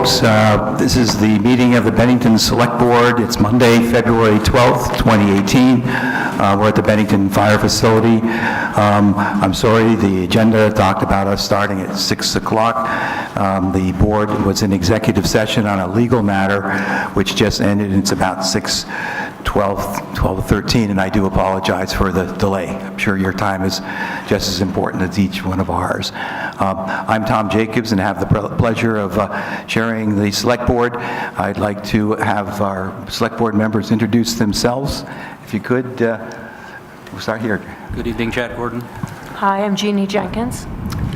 folks. This is the meeting of the Bennington Select Board. It's Monday, February 12th, 2018. We're at the Bennington Fire Facility. I'm sorry, the agenda talked about us starting at 6 o'clock. The board was in executive session on a legal matter, which just ended. It's about 12:13, and I do apologize for the delay. I'm sure your time is just as important as each one of ours. I'm Tom Jacobs and have the pleasure of chairing the Select Board. I'd like to have our Select Board members introduce themselves. If you could, we'll start here. Good evening, Chad Gordon. Hi, I'm Jeannie Jenkins.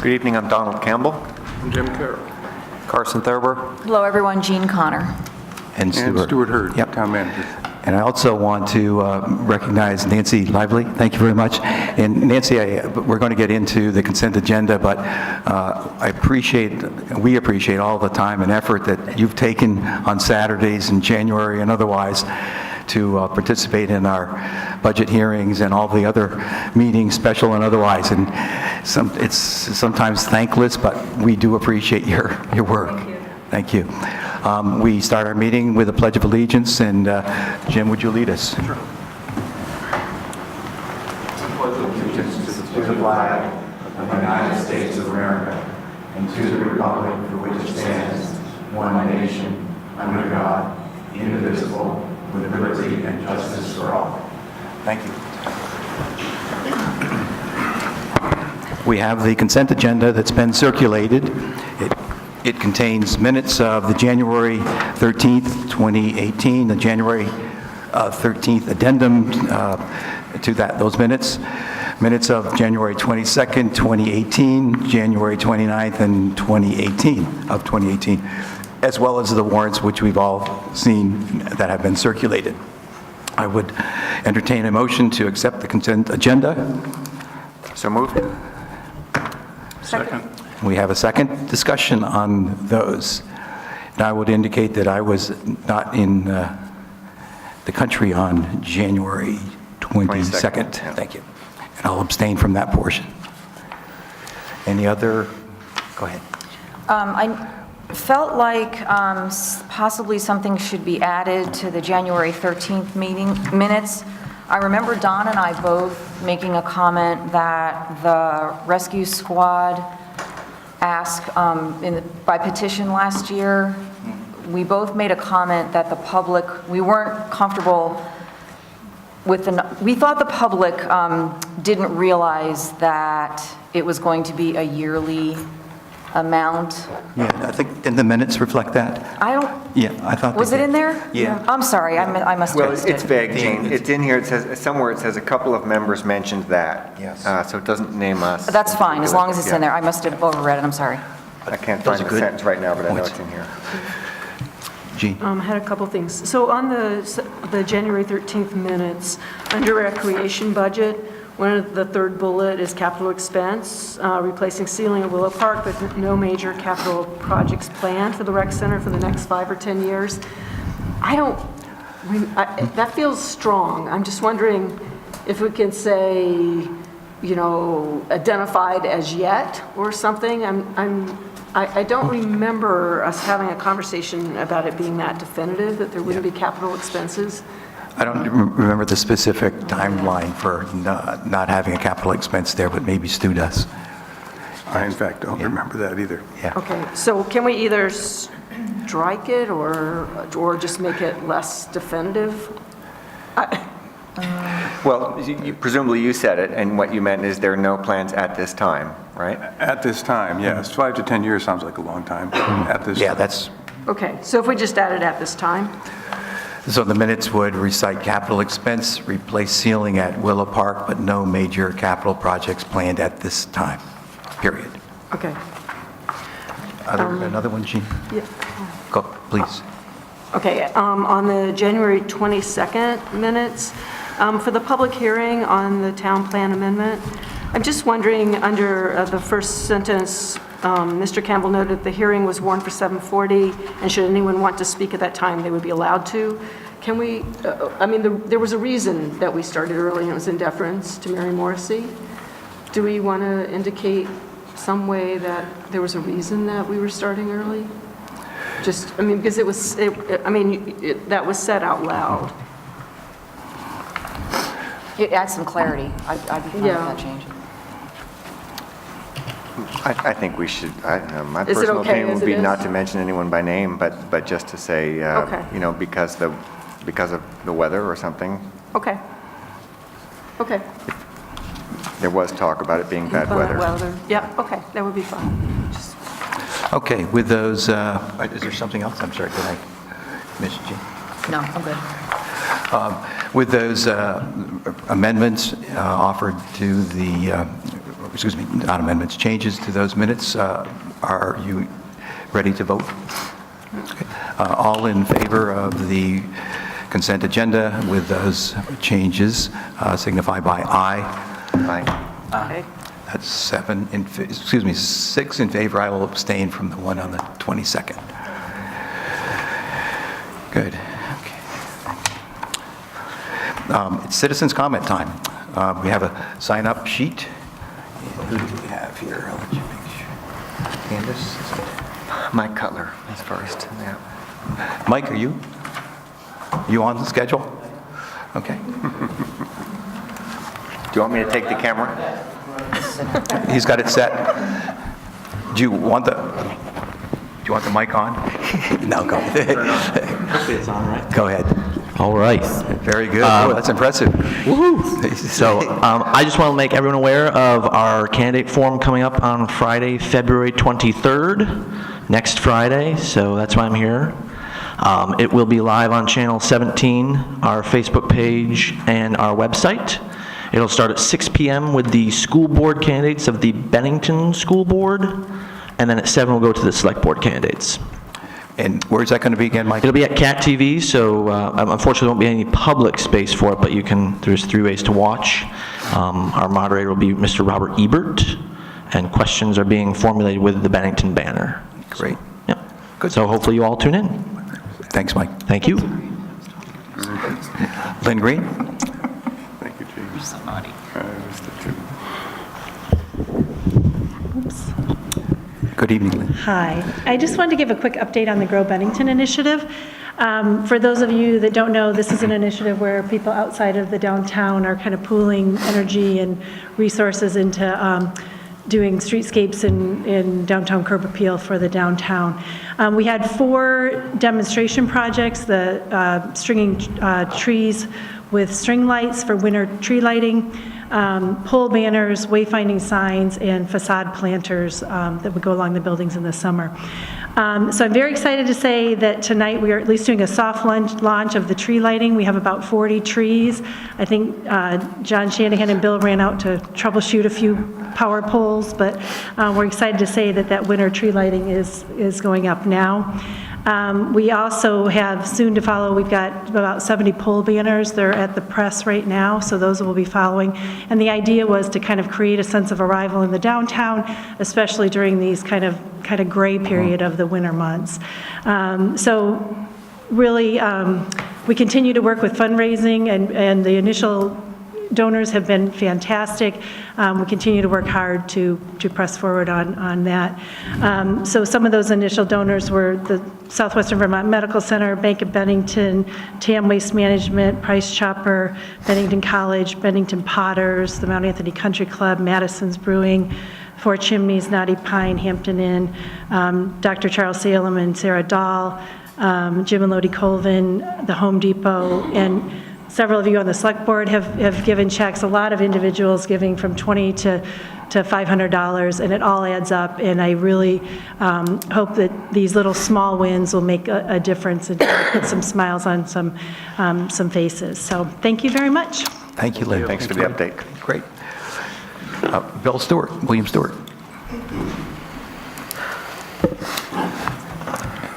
Good evening, I'm Donald Campbell. I'm Jim Carroll. Carson Thurber. Hello, everyone. Jean Connor. And Stuart Hurd, Yep. Town Manager. And I also want to recognize Nancy Lively. Thank you very much. And Nancy, we're going to get into the consent agenda, but we appreciate all the time and effort that you've taken on Saturdays in January and otherwise to participate in our budget hearings and all the other meetings, special and otherwise. And it's sometimes thankless, but we do appreciate your work. Thank you. We start our meeting with a Pledge of Allegiance, and Jim, would you lead us? Sure. Pledge of allegiance to the flag of the United States of America and to the republic for which it stands, one nation, under God, indivisible, with liberty and justice for all. Thank you. We have the consent agenda that's been circulated. It contains minutes of the January 13th, 2018, the January 13th addendum to those minutes, minutes of January 22nd, 2018, January 29th, and 2018, as well as the warrants which we've all seen that have been circulated. I would entertain a motion to accept the consent agenda. So moved. Second. We have a second discussion on those. And I would indicate that I was not in the country on January 22nd. Yeah. Thank you. And I'll abstain from that portion. Any other? Go ahead. I felt like possibly something should be added to the January 13th meeting minutes. I remember Don and I both making a comment that the rescue squad asked by petition last year. We both made a comment that the public, we weren't comfortable with we thought the public didn't realize that it was going to be a yearly amount. Yeah, I think, didn't the minutes reflect that? I don't, Yeah, I thought was they it in did. there? Yeah. I'm sorry, I must have Well, missed it's it. vague, Jane. It's in here. It says, somewhere it says a couple of members mentioned that. Yes. So it doesn't name us. That's fine, as long as it's Yeah. in there. I must have overread it, I'm sorry. I can't Those find are the good sentence right now, but I know points. it's in here. Jean? I had a couple things. So on the January 13th minutes, under recreation budget, one of the third bullet is capital expense, replacing ceiling at Willow Park, but no major capital projects planned for the rec center for the next 5 or 10 years. That feels strong. I'm just wondering if we can say, identified as yet or something. I don't remember us having a conversation about it being that definitive, that there wouldn't be capital expenses. I don't remember the specific timeline for not having a capital expense there, but maybe Stu does. I, in fact, don't remember that either. Yeah. Okay, so can we either strike it or just make it less definitive? Well, presumably you said it, and what you meant is there are no plans at this time, right? At this time, yes. 5 to 10 years sounds like a long time. At this Yeah, time. that's, Okay, so if we just add it at this time? so the minutes would recite capital expense, replace ceiling at Willow Park, but no major capital projects planned at this time, period. Okay. Another one, Jean? Yeah. Go, please. Okay, on the January 22nd minutes, for the public hearing on the town plan amendment, I'm just wondering, under the first sentence, Mr. Campbell noted the hearing was warned for 7:40, and should anyone want to speak at that time, they would be allowed to. Can we, there was a reason that we started early, and it was in deference to Mary Morrissey. Do we want to indicate some way that there was a reason that we were starting early? Just, I mean, because that was said out loud. It adds some clarity. I'd be fine with Yeah. that change. I think we should, I don't know, my Is it personal okay opinion as would it be is? not to mention anyone by name, but just to say, Okay. you know, because of the weather or something. Okay. Okay. There was talk about it being bad weather. Yeah, okay, that would be fine. Just- Okay, with those, is there something else? I'm sorry, did I miss you? No, I'm good. With those amendments offered to the, excuse me, not amendments, changes to those minutes, are you ready to vote? Okay. All in favor of the consent agenda with those changes signify by aye. Aye. Okay. That's 6 in favor. I will abstain from the one on the 22nd. Good. It's citizens' comment time. We have a sign-up sheet. Who do we have here? I'll let you make sure. Candace? Is it- Mike Cutler is first, yeah. Mike, are you on the schedule? Okay. Do you want me to take the camera? He's got it set. Do you want the mic on? No, go ahead. Hopefully it's on, right? Go ahead. All right. Very good. Oh, that's impressive. Woohoo! So I just want to make everyone aware of our candidate forum coming up on Friday, February 23rd, next Friday, so that's why I'm here. It will be live on Channel 17, our Facebook page, and our website. It'll start at 6 p.m. with the school board candidates of the Bennington School Board, and then at 7 we'll go to the select board candidates. And where's that going to be again, Mike? It'll be at Cat TV, so unfortunately there won't be any public space for it, but there's 3 ways to watch. Our moderator will be Mr. Robert Ebert, and questions are being formulated with the Bennington banner. Great. Yep. Good. So hopefully you all tune in. Thanks, Mike. Thank you. Lynn Green? Thank you, James. Mr. Chairman. Good evening, Lynn. Hi. I just wanted to give a quick update on the Grow Bennington initiative. For those of you that don't know, this is an initiative where people outside of the downtown are kind of pooling energy and resources into doing streetscapes in downtown curb appeal for the downtown. We had 4 demonstration projects, the stringing trees with string lights for winter tree lighting, pole banners, wayfinding signs, and facade planters that would go along the buildings in the summer. So I'm very excited to say that tonight we are at least doing a soft launch of the tree lighting. We have about 40 trees. I think John Shanahan and Bill ran out to troubleshoot a few power poles, but we're excited to say that that winter tree lighting is going up now. We also have soon to follow, we've got about 70 pole banners. They're at the press right now, so those will be following. And the idea was to kind of create a sense of arrival in the downtown, especially during these kind of gray period of the winter months. So really, we continue to work with fundraising, and the initial donors have been fantastic. We continue to work hard to press forward on that. So some of those initial donors were the Southwestern Vermont Medical Center, Bank of Bennington, TAM Waste Management, Price Chopper, Bennington College, Bennington Potters, the Mount Anthony Country Club, Madison's Brewing, Four Chimneys, Knotty Pine, Hampton Inn, Dr. Charles Salem and Sarah Dahl, Jim and Lodi Colvin, the Home Depot, and several of you on the select board have given checks, a lot of individuals giving from $20 to $500, and it all adds up, and I really hope that these little small wins will make a difference and put some smiles on some faces. So thank you very much. Thank you, Lynn. Thanks for the update. Great. William Stewart.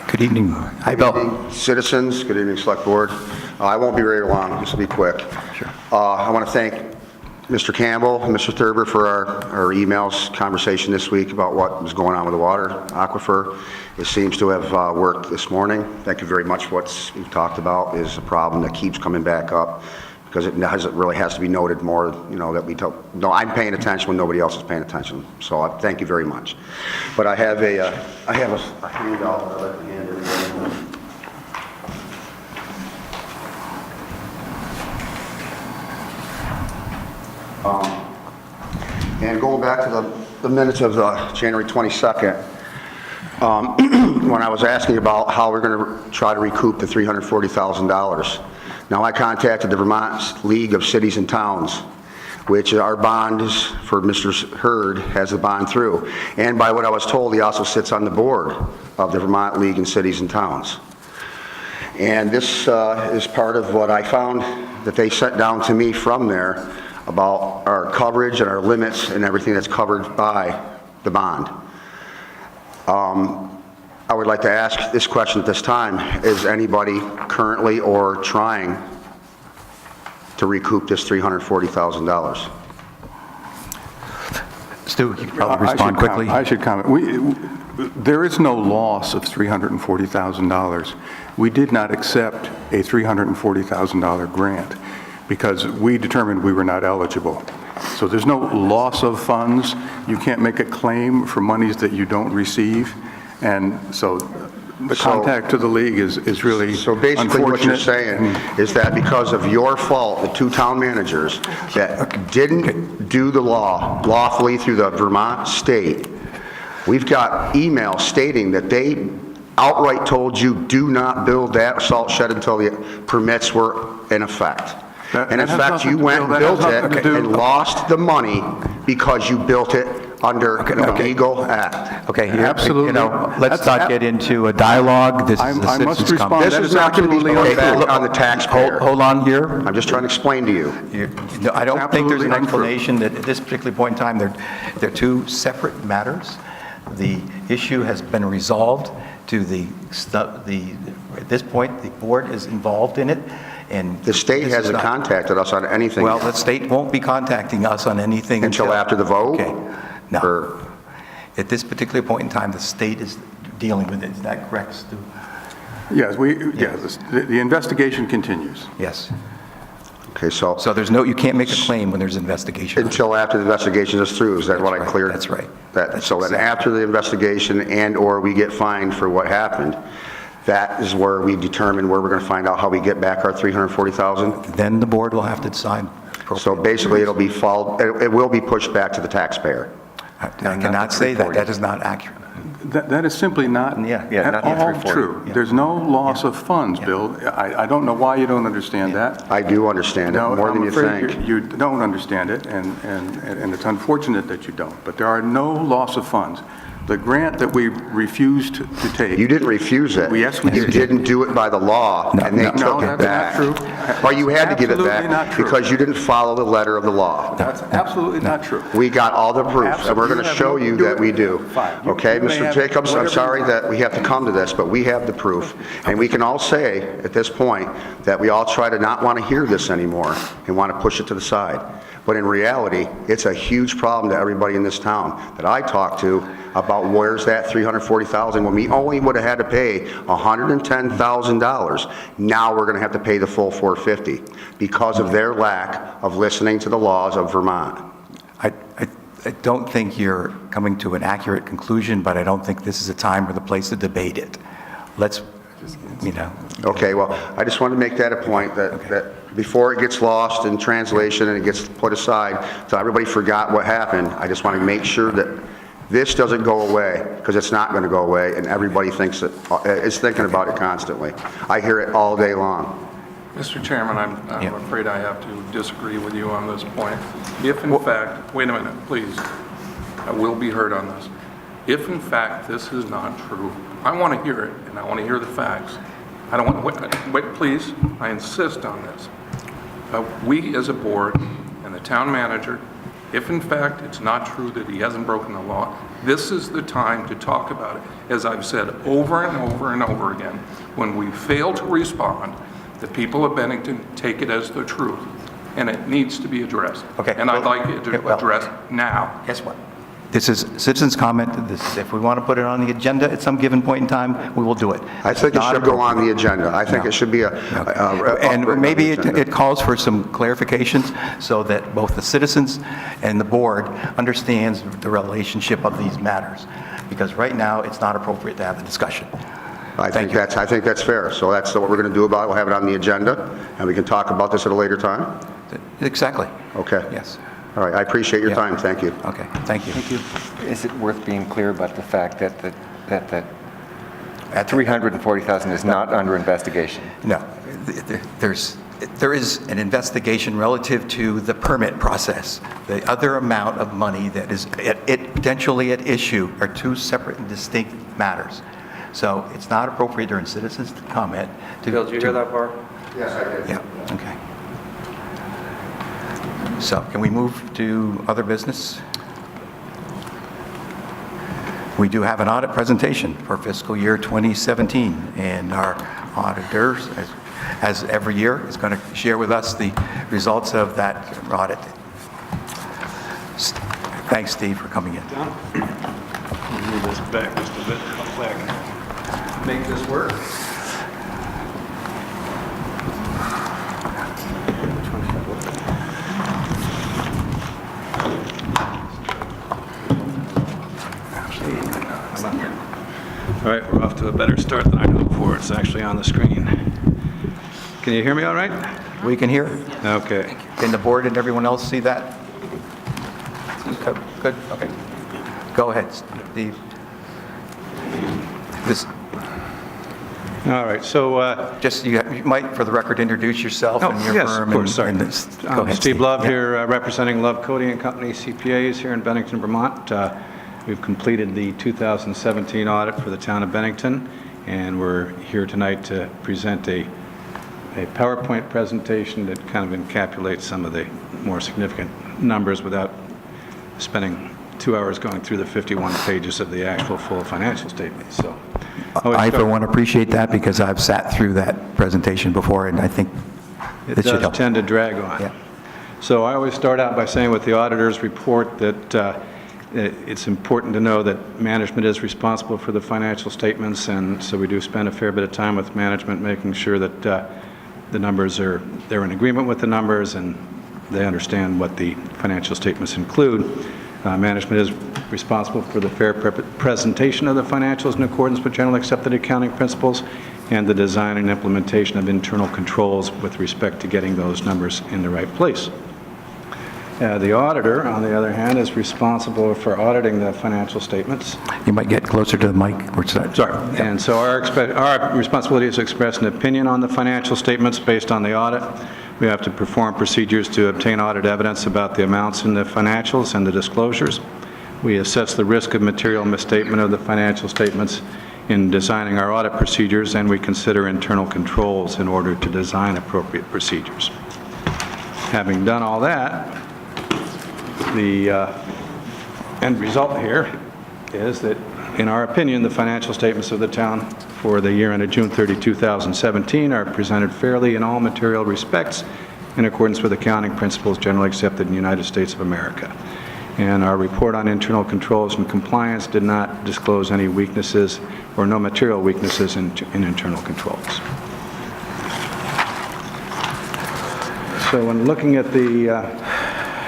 Good evening. Hi, Bill. Good evening, citizens. Good evening, Select Board. I won't be very long, just to be quick. Sure. I want to thank Mr. Campbell and Mr. Thurber for our emails conversation this week about what was going on with the water aquifer. It seems to have worked this morning. Thank you very much. What we've talked about is a problem that keeps coming back up, because it really has to be noted more, that we tell. No, I'm paying attention when nobody else is paying attention. So thank you very much. But I have a handout that I'd like to hand everybody. back to the minutes of January 22nd, when I was asking about how we're going to try to recoup the $340,000. Now, I contacted the Vermont League of Cities and Towns, which our bond is for Mr. Hurd has the bond through. And by what I was told, he also sits on the board of the Vermont League of Cities and Towns. And this is part of what I found that they sent down to me from there about our coverage and our limits and everything that's covered by the bond. I would like to ask this question at this time. Is anybody currently or trying to recoup this $340,000? Stu, you can probably respond quickly. I should comment. There is no loss of $340,000. We did not accept a $340,000 grant because we determined we were not eligible. So there's no loss of funds. You can't make a claim for monies that you don't receive. And so the contact to the league is really So basically what you're unfortunate. saying is that because of your fault, the two town managers that didn't do the law lawfully through the Vermont state, we've got emails stating that they outright told you do not build that salt shed until the permits were in effect. And in fact, you went and built it and lost the money because you built it under an illegal act. Okay, Absolutely. Let's not get into a dialogue. This is the I must citizens' respond. comment. This That is is not going to be absolutely put back untrue. on the taxpayer. Hold on here. I'm just trying to explain to you. No, I don't think there's an Absolutely untrue. explanation that at this particular point in time, they're two separate matters. The issue has been resolved to at this point, the board is involved in it, and... The state this is hasn't not- contacted us on anything Well, yet. the state won't be contacting us on anything Until after the vote? Okay, no. Or- At this particular point in time, the state is dealing with it. Is that correct, Stu? Yes, the investigation continues. Yes. Okay, so So there's no, you can't make a claim when there's investigation. until after the investigation is through, is that what I right, cleared? that's right. So then after the investigation and/or we get fined for what happened, that is where we determine where we're going to find out how we get back our $340,000? Then the board will have to decide. So basically, it will be pushed back to the taxpayer. I cannot say that. That is not accurate. That is simply not Yeah, at not the all 340. true. There's no loss of funds, Bill. I don't know why you don't understand that. I do understand it, No, more than I'm you afraid think. you don't understand it, and it's unfortunate that you don't. But there are no loss of funds. The grant that we refused to take... You didn't refuse it. Yes, we You did. didn't do it by the law, and they No, took it that's back. not true. Well, you had to give it Absolutely not back true. because you didn't follow the letter of the law. That's absolutely not true. We got all the proof, and we're going to Absolutely. show you that we do. Fine. Okay, You may Mr. have Jacobs, I'm whatever sorry you that we have to come to this, but we have the proof. And we can all say, at this point, that we all try to not want to hear this anymore and want to push it to the side. But in reality, it's a huge problem to everybody in this town that I talk to about where's that $340,000 when we only would have had to pay $110,000. Now we're going to have to pay the full $450 because of their lack of listening to the laws of Vermont. I don't think you're coming to an accurate conclusion, but I don't think this is a time or the place to debate it. Let's, Okay, well, I just wanted to make that a point, that before it gets lost in translation and it gets put aside, so everybody forgot what happened, I just want to make sure that this doesn't go away, because it's not going to go away, and everybody is thinking about it constantly. I hear it all day long. Mr. Chairman, I'm afraid I have to disagree with you on this point. If in fact, wait a minute, please, I will be heard on this. If in fact this is not true, I want to hear it, and I want to hear the facts. I don't want, wait, please, I insist on this. We as a board and the town manager, if in fact it's not true that he hasn't broken the law, this is the time to talk about it. As I've said over and over and over again, when we fail to respond, the people of Bennington take it as the truth, and it needs to be addressed. Okay. And I'd like it to address now. guess what? This is citizens' comment. If we want to put it on the agenda at some given point in time, we will do it. I think it should go on the agenda. I think it should be And maybe it calls for some clarifications so that both the citizens and the board understands the relationship of these matters. Because right now, it's not appropriate to have the discussion. I think that's fair. So that's what we're going to do about it. We'll have it on the agenda, and we can talk about this at a later time. Exactly. Okay. Yes. All right, I appreciate your Yeah. time. Thank you. Okay, thank you. Is it worth being clear about the fact that that 340,000 is not under investigation? No, there is an investigation relative to the permit process. The other amount of money that is potentially at issue are two separate and distinct matters. So it's not appropriate during citizens' comment to... Bill, did you hear that part? Yes, I did. Yeah, okay. So can we move to other business? We do have an audit presentation for fiscal year 2017, and our auditors, as every year, is going to share with us the results of that audit. Thanks, Steve, for coming in. Move this back just a bit. Hopefully I can make this work. All right, we're off to a better start than I know before. It's actually on the screen. Can you hear me all right? We can hear. Okay. Can the board and everyone else see that? Good, okay. Go ahead, Steve. All right, so... Just, you might, for the record, introduce yourself and your yes, firm. of course, sorry. Go ahead, Steve Love Yeah. here, representing Love Cody and Company CPAs here in Bennington, Vermont. We've completed the 2017 audit for the town of Bennington, and we're here tonight to present a PowerPoint presentation that kind of encapsulates some of the more significant numbers without spending 2 hours going through the 51 pages of the actual full financial statement. So, I, for one, appreciate that because I've sat through that presentation before, and I think it should does help. tend to drag on. Yeah. So I always start out by saying with the auditor's report that it's important to know that management is responsible for the financial statements, and so we do spend a fair bit of time with management making sure that the numbers they're in agreement with the numbers and they understand what the financial statements include. Management is responsible for the fair presentation of the financials in accordance with generally accepted accounting principles and the design and implementation of internal controls with respect to getting those numbers in the right place. The auditor, on the other hand, is responsible for auditing the financial statements. You might get closer to the mic. Sorry. And so our responsibility is to express an opinion on the financial statements based on the audit. We have to perform procedures to obtain audit evidence about the amounts in the financials and the disclosures. We assess the risk of material misstatement of the financial statements in designing our audit procedures, and we consider internal controls in order to design appropriate procedures. Having done all that, the end result here is that, in our opinion, the financial statements of the town for the year ended June 30, 2017 are presented fairly in all material respects in accordance with accounting principles generally accepted in the United States of America. And our report on internal controls and compliance did not disclose any weaknesses or no material weaknesses in internal controls. So when looking at the,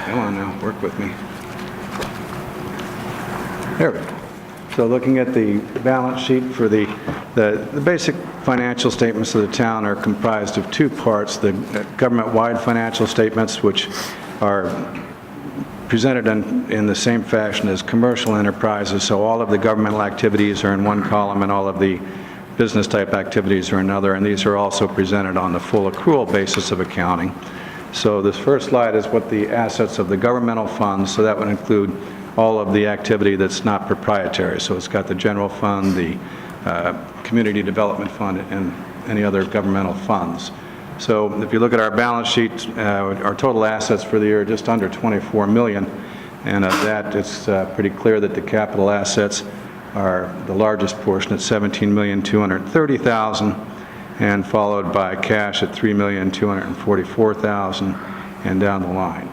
come on now, work with me. There we go. So looking at the balance sheet for the basic financial statements of the town are comprised of two parts: the government-wide financial statements, which are presented in the same fashion as commercial enterprises, so all of the governmental activities are in one column and all of the business-type activities are another, and these are also presented on the full accrual basis of accounting. So this first slide is what the assets of the governmental funds, so that would include all of the activity that's not proprietary. So it's got the general fund, the community development fund, and any other governmental funds. So if you look at our balance sheet, our total assets for the year are just under $24 million, and of that, it's pretty clear that the capital assets are the largest portion at $17,230,000, and followed by cash at $3,244,000, and down the line.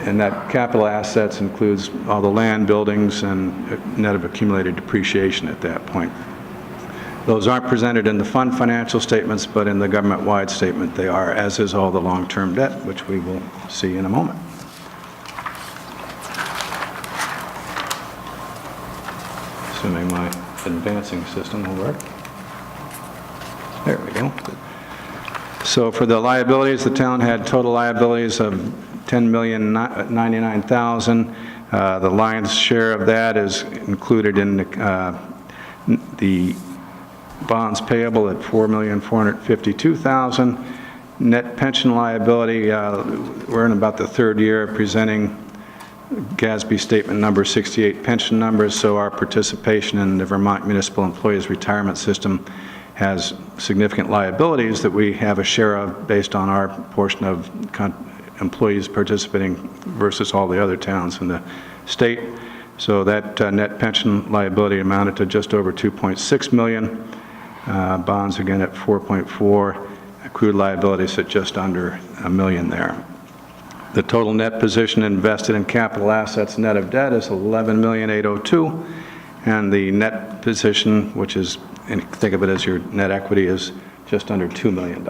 And that capital assets includes all the land, buildings, and net of accumulated depreciation at that point. Those aren't presented in the fund financial statements, but in the government-wide statement they are, as is all the long-term debt, which we will see in a moment. Assuming my advancing system will work. There we go. So for the liabilities, the town had total liabilities of $10,099,000. The lion's share of that is included in the bonds payable at $4,452,000. Net pension liability, we're in about the third year of presenting GASB statement number 68 pension numbers, so our participation in the Vermont Municipal Employees Retirement System has significant liabilities that we have a share of based on our portion of employees participating versus all the other towns in the state. So that net pension liability amounted to just over $2.6 million. Bonds again at 4.4, accrued liabilities at just under $1 million there. The total net position invested in capital assets net of debt is $11,802,000, and the net position, which is, and think of it as your net equity, is just under $2 million.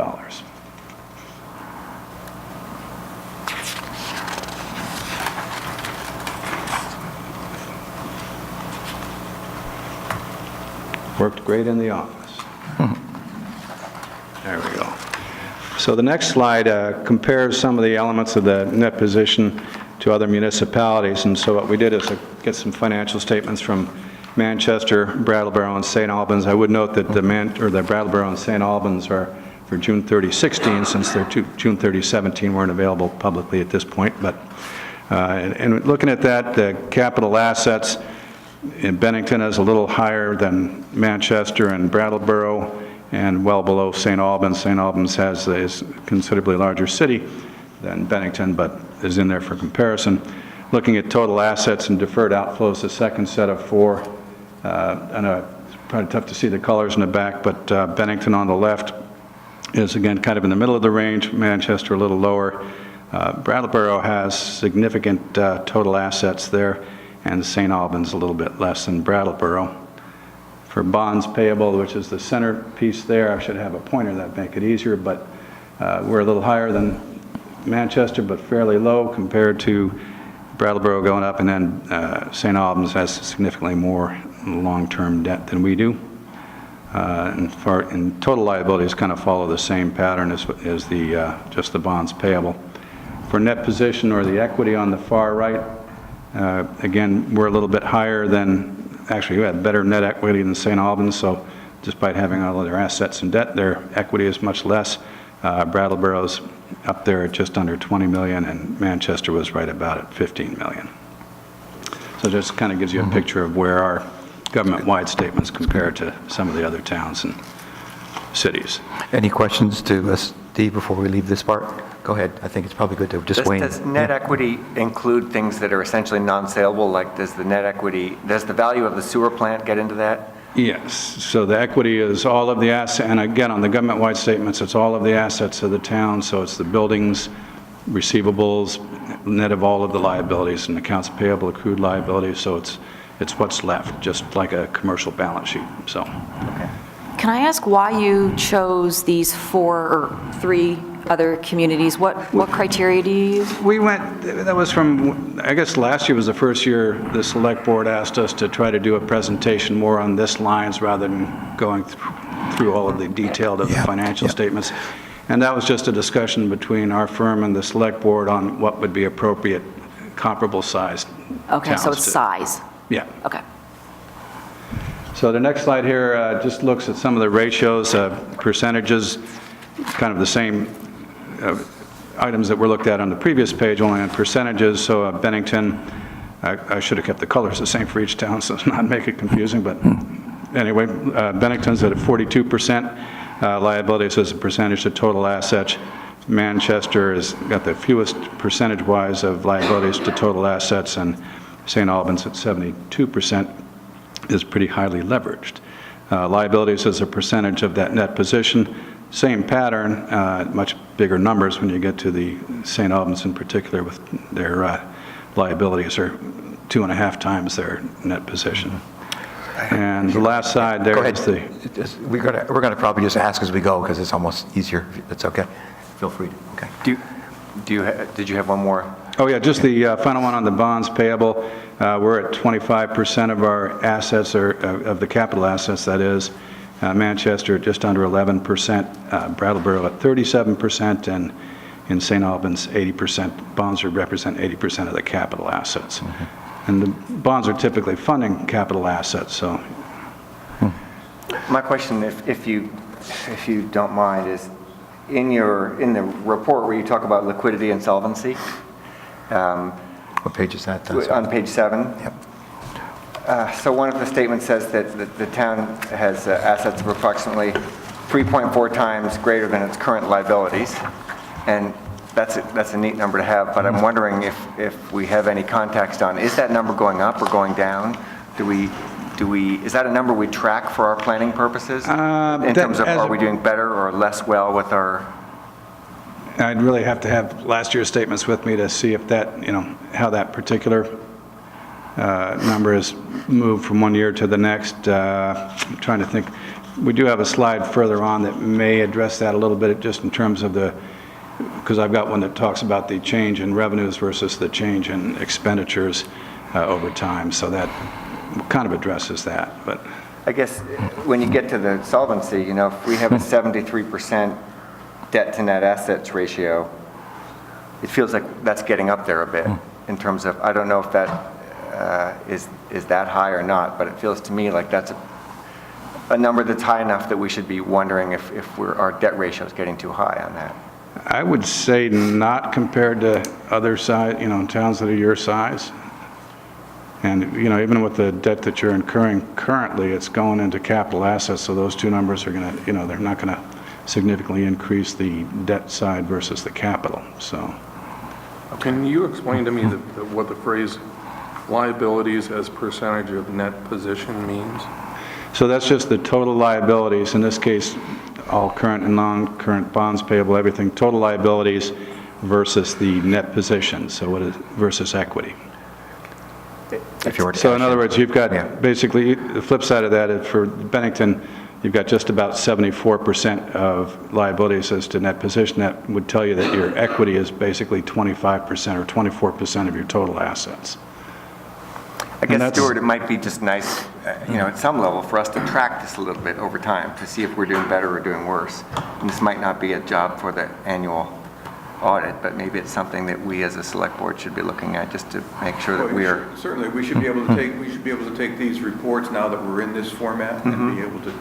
Worked great in the office. There we go. So the next slide compares some of the elements of the net position to other municipalities. And so what we did is get some financial statements from Manchester, Brattleboro, and St. Albans. I would note that the Brattleboro and St. Albans are for June 30, 16, since their June 30, 17 weren't available publicly at this point. But and looking at that, the capital assets in Bennington is a little higher than Manchester and Brattleboro, and well below St. Albans. St. Albans is a considerably larger city than Bennington, but is in there for comparison. Looking at total assets and deferred outflows, the second set of four. I know it's probably tough to see the colors in the back, but Bennington on the left is again kind of in the middle of the range, Manchester a little lower. Brattleboro has significant total assets there, and St. Albans a little bit less than Brattleboro. For bonds payable, which is the center piece there, I should have a pointer that make it easier, but we're a little higher than Manchester, but fairly low compared to Brattleboro going up, and then St. Albans has significantly more long-term debt than we do. And total liabilities kind of follow the same pattern as just the bonds payable. For net position, or the equity on the far right, again, we're a little bit higher than, actually we had better net equity than St. Albans, so despite having all of their assets and debt, their equity is much less. Brattleboro's up there at just under 20 million, and Manchester was right about at 15 million. So just kind of gives you a picture of where our government-wide statements compare to some of the other towns and cities. Any questions to Steve before we leave this part? Go ahead. I think it's probably good to just weigh in. Does net equity include things that are essentially non-saleable? Like does the value of the sewer plant get into that? Yes. So the equity is all of the assets, and again, on the government-wide statements, it's all of the assets of the town. So it's the buildings, receivables, net of all of the liabilities, and accounts payable, accrued liabilities. So it's what's left, just like a commercial balance sheet. So. Okay. Can I ask why you chose these 4 or 3 other communities? What criteria do you use? We went, that was from, I guess last year was the first year the select board asked us to try to do a presentation more on this lines rather than going through all of the detailed of the financial statements. And that was just a discussion between our firm and the select board on what would be appropriate comparable sized Okay, so it's size. Yeah. Okay. So the next slide here just looks at some of the ratios, percentages, kind of the same items that were looked at on the previous page, only on percentages. So Bennington, I should have kept the colors the same for each town, so not make it confusing, but anyway, Bennington's at 42% liabilities as a percentage of total assets. Manchester has got the fewest percentage-wise of liabilities to total assets, and St. Albans at 72% is pretty highly leveraged. Liabilities as a percentage of that net position, same pattern, much bigger numbers when you get to the St. Albans in particular, with their liabilities are 2.5 times their net position. And the last side there is the... We're going to probably just ask as we go because it's almost easier. That's okay. Feel free to. Okay. Did you have one more? Oh yeah, just the final one on the bonds payable. We're at 25% of our assets, or of the capital assets, that is. Manchester at just under 11%, Brattleboro at 37%, and In St. Albans, 80%, bonds would represent 80% of the capital assets. And the bonds are typically funding capital assets, so. My question, if you don't mind, is in the report where you talk about liquidity and solvency. What page is that? On page 7. Yep. So one of the statements says that the town has assets of approximately 3.4 times greater than its current liabilities, and that's a neat number to have. But I'm wondering if we have any context on, is that number going up or going down? Is that a number we track for our planning purposes? In terms of, are we doing better or less well with our? I'd really have to have last year's statements with me to see if that, how that particular number has moved from one year to the next. I'm trying to think. We do have a slide further on that may address that a little bit, just in terms of because I've got one that talks about the change in revenues versus the change in expenditures over time. So that kind of addresses that. But I guess when you get to the solvency, if we have a 73% debt to net assets ratio, it feels like that's getting up there a bit in terms of, I don't know if that is that high or not, but it feels to me like that's a number that's high enough that we should be wondering if our debt ratio is getting too high on that. I would say not compared to other towns that are your size. And, even with the debt that you're incurring currently, it's going into capital assets, so those two numbers are going to, they're not going to significantly increase the debt side versus the capital, so. Can you explain to me what the phrase liabilities as percentage of net position means? So that's just the total liabilities, in this case, all current and non-current bonds payable, everything, total liabilities versus the net position, so what is versus equity. So in other words, you've got basically, the flip side of that is for Bennington, you've got just about 74% of liabilities as to net position. That would tell you that your equity is basically 25% or 24% of your total assets. I guess, Stuart, it might be just nice, at some level for us to track this a little bit over time to see if we're doing better or doing worse. And this might not be a job for the annual audit, but maybe it's something that we as a select board should be looking at just to make sure that we are. Certainly, we should be able to take these reports now that we're in this format and be able to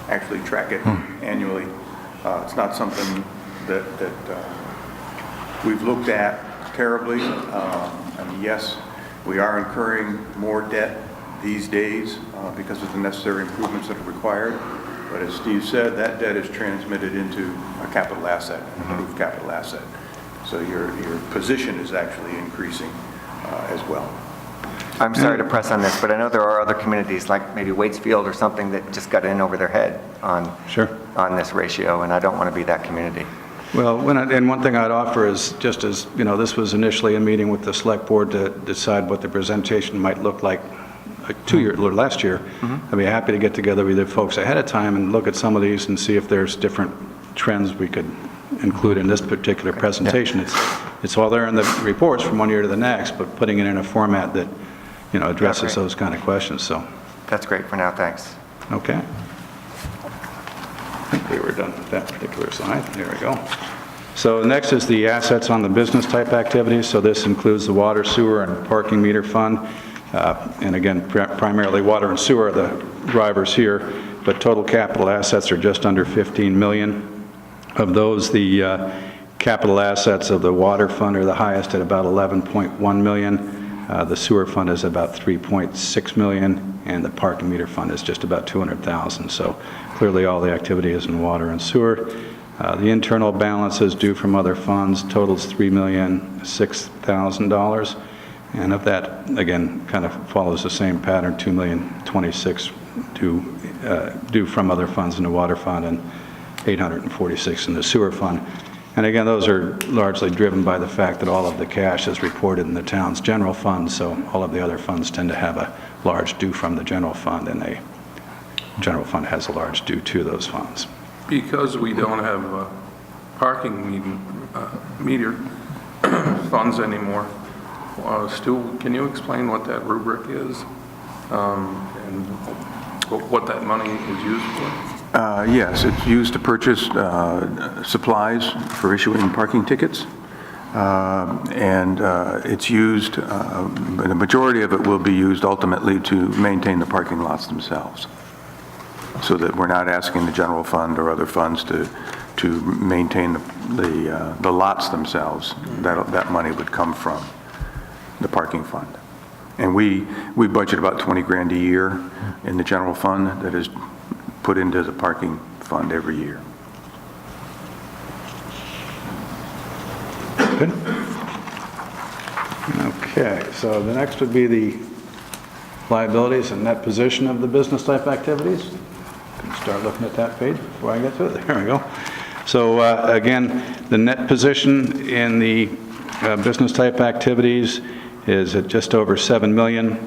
actually track it annually. It's not something that we've looked at terribly. Yes, we are incurring more debt these days because of the necessary improvements that are required. But as Steve said, that debt is transmitted into a capital asset, an improved capital asset. So your position is actually increasing as well. I'm sorry to press on this, but I know there are other communities like maybe Waitsfield or something that just got in over their head on this ratio, and I don't want to be that community. Well, and one thing I'd offer is, just as, this was initially a meeting with the select board to decide what the presentation might look like last year. I'd be happy to get together with the folks ahead of time and look at some of these and see if there's different trends we could include in this particular presentation. It's all there in the reports from one year to the next, but putting it in a format that, addresses those kind of questions. So that's great for now. Thanks. Okay. I think we were done with that particular slide. There we go. So next is the assets on the business type activities. So this includes the water, sewer, and parking meter fund. And again, primarily water and sewer are the drivers here, but total capital assets are just under 15 million. Of those, the capital assets of the water fund are the highest at about 11.1 million. The sewer fund is about 3.6 million, and the parking meter fund is just about 200,000. So clearly all the activity is in water and sewer. The internal balances due from other funds totals $3,006,000. And of that, again, kind of follows the same pattern, $2,026,000 due from other funds in the water fund and $846,000 in the sewer fund. And again, those are largely driven by the fact that all of the cash is reported in the town's general fund, so all of the other funds tend to have a large due from the general fund, and the general fund has a large due to those funds. Because we don't have parking meter funds anymore, Stu, can you explain what that rubric is and what that money is used for? Yes, it's used to purchase supplies for issuing parking tickets. And it's used, the majority of it will be used ultimately to maintain the parking lots themselves, so that we're not asking the general fund or other funds to maintain the lots themselves. That money would come from the parking fund. And we budget about 20 grand a year in the general fund that is put into the parking fund every year. Good. Okay, so the next would be the liabilities and net position of the business type activities. Can start looking at that page before I get to it. There we go. So again, the net position in the business type activities is at just over $7 million.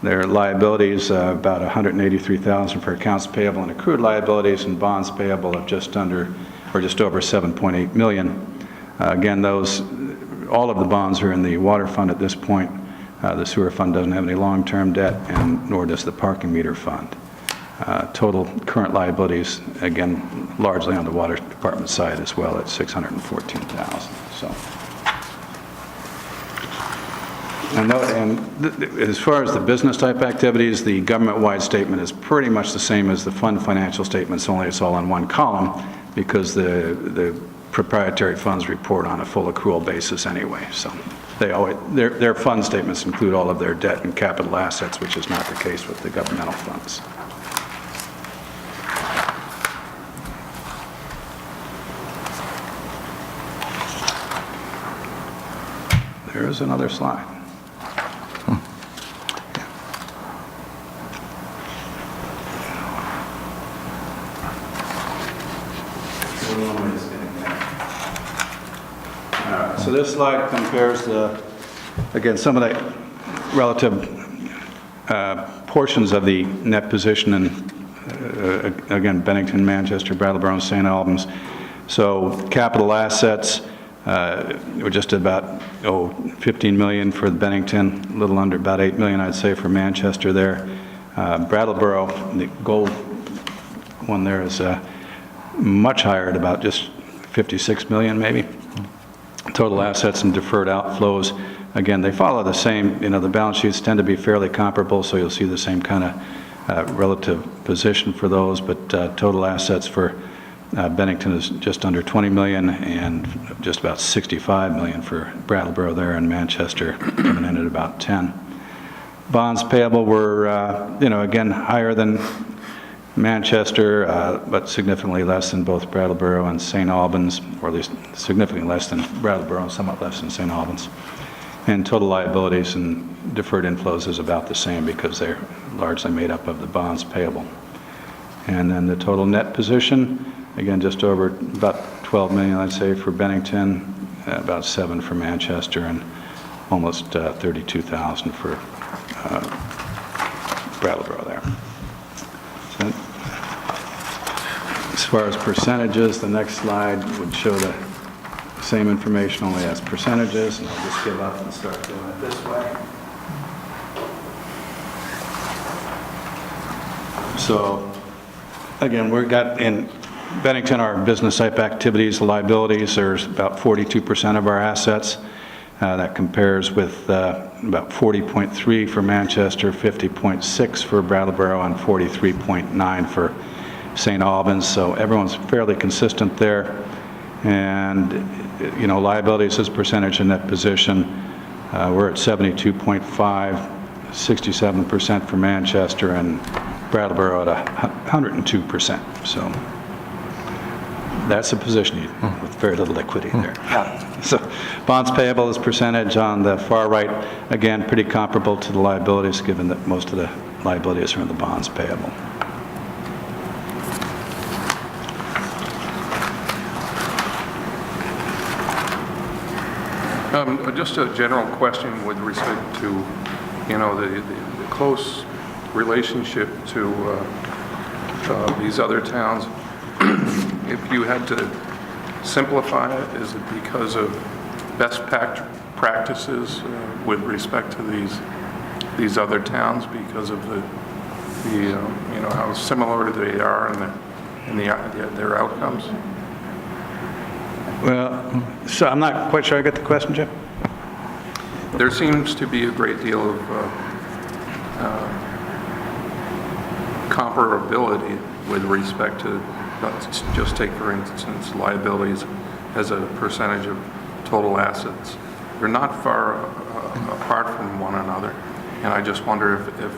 Their liabilities about $183,000 for accounts payable and accrued liabilities, and bonds payable of just under or just over $7.8 million. Again, all of the bonds are in the water fund at this point. The sewer fund doesn't have any long-term debt, and nor does the parking meter fund. Total current liabilities, again, largely on the water department side as well, at $614,000. So, and as far as the business type activities, the government-wide statement is pretty much the same as the fund financial statements, only it's all in one column, because the proprietary funds report on a full accrual basis anyway. So their fund statements include all of their debt and capital assets, which is not the case with the governmental funds. There is another slide. So this slide compares again, some of the relative portions of the net position in, again, Bennington, Manchester, Brattleboro, and St. Albans. So capital assets, we're just about 15 million for Bennington, a little under about 8 million, I'd say, for Manchester there. Brattleboro, the gold one there is much higher at about just 56 million maybe. Total assets and deferred outflows, again, they follow the same, the balance sheets tend to be fairly comparable, so you'll see the same kind of relative position for those, but total assets for Bennington is just under 20 million and just about 65 million for Brattleboro there, and Manchester coming in at about 10. Bonds payable were, again, higher than Manchester, but significantly less than both Brattleboro and St. Albans, or at least significantly less than Brattleboro and somewhat less than St. Albans. And total liabilities and deferred inflows is about the same because they're largely made up of the bonds payable. And then the total net position, again, just over about 12 million, I'd say, for Bennington, about 7 for Manchester, and almost 32,000 for Brattleboro there. So, as far as percentages, the next slide would show the same information only as percentages, and I'll just give up and start doing it this way. So, again, we've got in Bennington, our business type activities, liabilities, there's about 42% of our assets. That compares with about 40.3 for Manchester, 50.6 for Brattleboro, and 43.9 for St. Albans. So everyone's fairly consistent there. And, liabilities as percentage in that position, we're at 72.5, 67% for Manchester, and Brattleboro at 102%. So that's a position with very little equity there. So bonds payable as percentage on the far right, again, pretty comparable to the liabilities, given that most of the liabilities are in the bonds payable. Just a general question with respect to, the close relationship to these other towns. If you had to simplify it, is it because of best practices with respect to these other towns, because of the how similar they are in and their outcomes? Well, so I'm not quite sure I get the question, Jim. There seems to be a great deal of comparability with respect to, let's just take for instance, liabilities as a percentage of total assets. They're not far apart from one another, and I just wonder if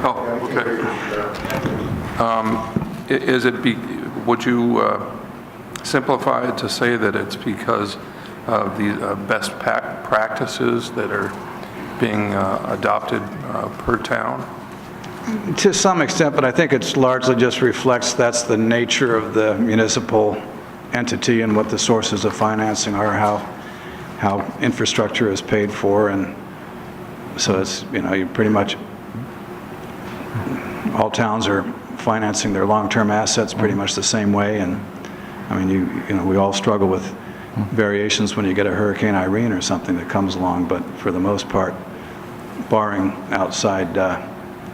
oh, okay. Would you simplify it to say that it's because of the best practices that are being adopted per town? To some extent, but I think it's largely just reflects that's the nature of the municipal entity and what the sources of financing are, how infrastructure is paid for, and so it's, you pretty much, all towns are financing their long-term assets pretty much the same way, and I mean, we all struggle with variations when you get a Hurricane Irene or something that comes along, but for the most part, barring outside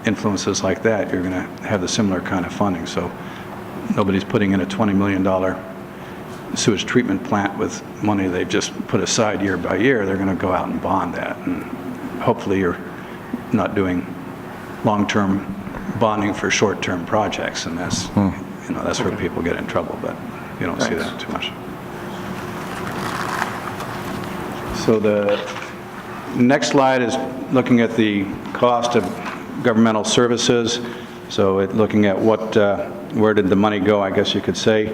influences like that, you're going to have the similar kind of funding. So nobody's putting in a $20 million sewage treatment plant with money they've just put aside year by year. They're going to go out and bond that, and hopefully you're not doing long-term bonding for short-term projects, and that's that's where people get in trouble, but you don't see that too much. So the next slide is looking at the cost of governmental services. So looking at where did the money go, I guess you could say,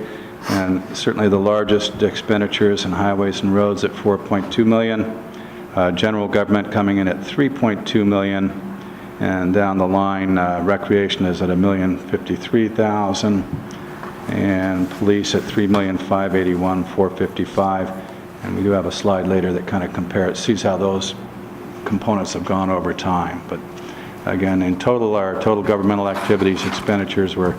and certainly the largest expenditures in highways and roads at $4.2 million, general government coming in at $3.2 million, and down the line, recreation is at $1,053,000, and police at $3,581,455. And we do have a slide later that kind of sees how those components have gone over time. But again, in total, our total governmental activities expenditures were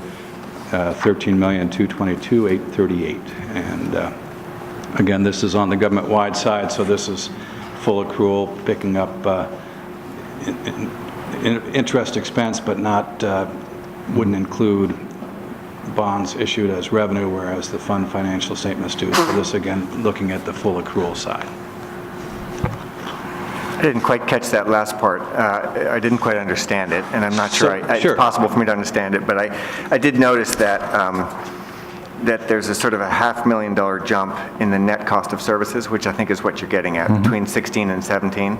$13,222,838. And again, this is on the government-wide side, so this is full accrual, picking up interest expense, but wouldn't include bonds issued as revenue, whereas the fund financial statements do. So this, again, looking at the full accrual side. I didn't quite catch that last part. I didn't quite understand it, and I'm not sure Sure. it's possible for me to understand it, but I did notice that that there's a sort of a $500,000 jump in the net cost of services, which I think is what you're getting at, between 16 and 17.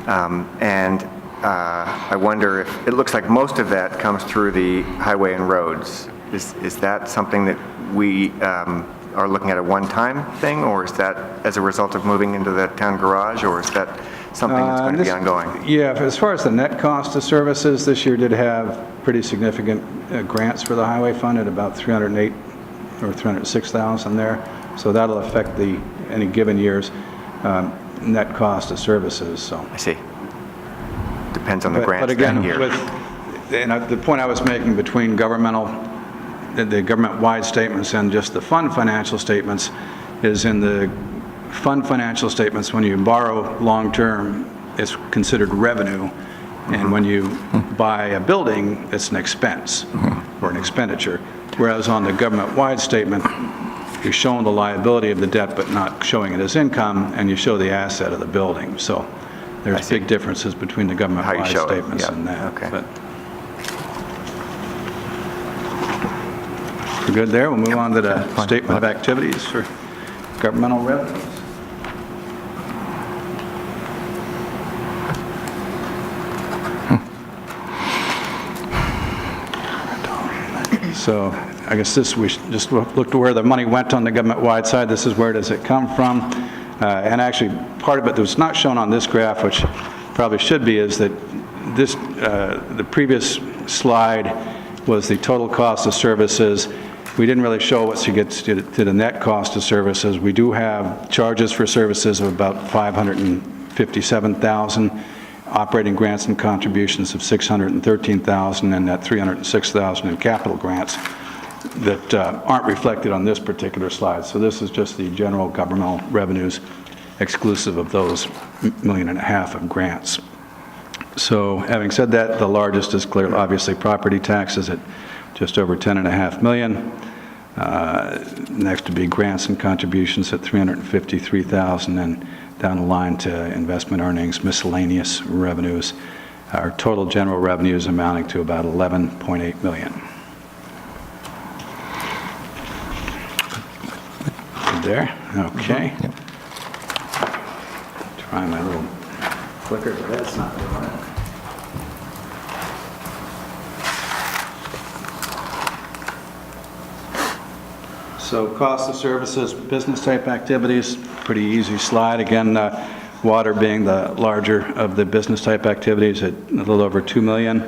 And I wonder if, it looks like most of that comes through the highway and roads. Is that something that we are looking at a one-time thing, or is that as a result of moving into the town garage, or is that something that's going to be ongoing? Yeah, as far as the net cost of services, this year did have pretty significant grants for the highway fund at about $308,000 or $306,000 there. So that'll affect any given year's net cost of services. So I see. Depends on the grants but again, that year. The point I was making between the government-wide statements and just the fund financial statements is in the fund financial statements, when you borrow long-term, it's considered revenue, and when you buy a building, it's an expense or an expenditure. Whereas on the government-wide statement, you're showing the liability of the debt but not showing it as income, and you show the asset of the building. So there's big differences between the government-wide statements and that. Okay. But we're good there. We'll move on to the statement of activities for governmental revenues. So I guess we should just look to where the money went on the government-wide side. This is where does it come from? And actually, part of it that's not shown on this graph, which probably should be, is that the previous slide was the total cost of services. We didn't really show what to get to the net cost of services. We do have charges for services of about $557,000, operating grants and contributions of $613,000, and that $306,000 in capital grants that aren't reflected on this particular slide. So this is just the general governmental revenues exclusive of those $1.5 million of grants. So having said that, the largest is clearly obviously property taxes at just over $10.5 million. Next would be grants and contributions at $353,000, and down the line to investment earnings, miscellaneous revenues. Our total general revenues amounting to about $11.8 million. Good there? Okay. Yep. Try my little clicker, but that's not doing it. So cost of services, business type activities, pretty easy slide. Again, water being the larger of the business type activities at a little over $2 million,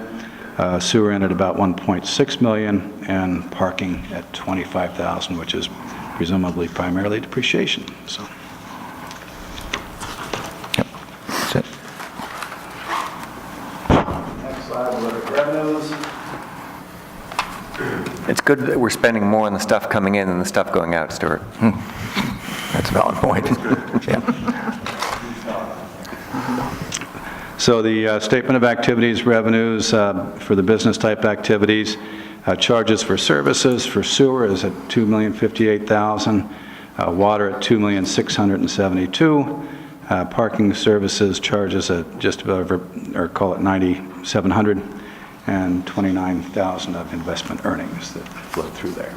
sewer in at about $1.6 million, and parking at $25,000, which is presumably primarily depreciation. So. Yep, that's it. Next slide, we'll look at revenues. It's good that we're spending more on the stuff coming in than the stuff going out, Stuart. That's a valid point. Yeah. So the statement of activities revenues for the business type activities, charges for services for sewer is at $2,058,000, water at $2,672,000, parking services charges at just about over, or call it $9,700, and $29,000 of investment earnings that flow through there.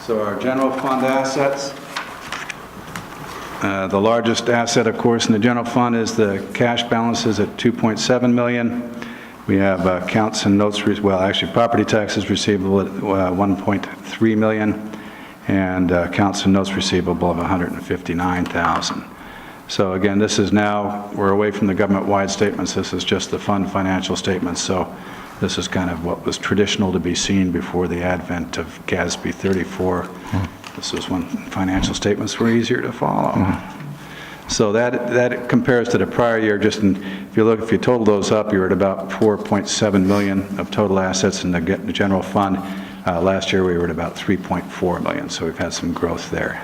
So our general fund assets, the largest asset, of course, in the general fund is the cash balances at $2.7 million. We have accounts and notes, well, actually property taxes receivable at $1.3 million, and accounts and notes receivable of $159,000. So again, this is now, we're away from the government-wide statements. This is just the fund financial statements. So this is kind of what was traditional to be seen before the advent of GASB 34. This was when financial statements were easier to follow. So that compares to the prior year. Just if you total those up, you're at about $4.7 million of total assets in the general fund. Last year we were at about $3.4 million, so we've had some growth there.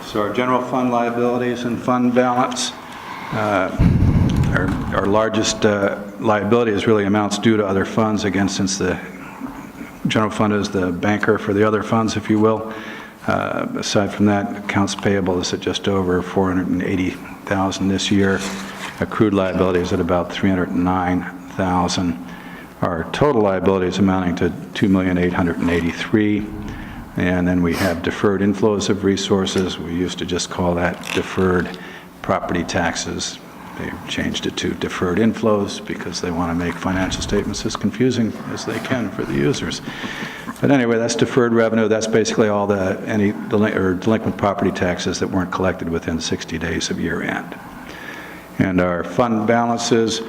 So our general fund liabilities and fund balance, our largest liability is really amounts due to other funds, again, since the general fund is the banker for the other funds, if you will. Aside from that, accounts payable is at just over $480,000 this year. Accrued liabilities at about $309,000. Our total liabilities amounting to $2,883,000. And then we have deferred inflows of resources. We used to just call that deferred property taxes. They've changed it to deferred inflows because they want to make financial statements as confusing as they can for the users. But anyway, that's deferred revenue. That's basically all any delinquent property taxes that weren't collected within 60 days of year end. And our fund balances,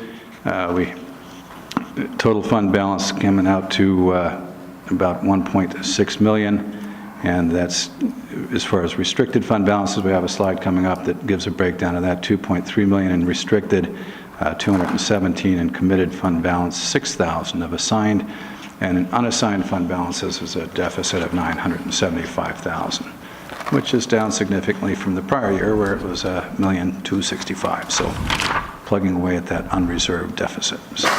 total fund balance coming out to about $1.6 million. And that's, as far as restricted fund balances, we have a slide coming up that gives a breakdown of that. $2.3 million in restricted, $217 in committed fund balance, $6,000 of assigned, and in unassigned fund balances is a deficit of $975,000, which is down significantly from the prior year where it was $1,265,000. So plugging away at that unreserved deficit. So,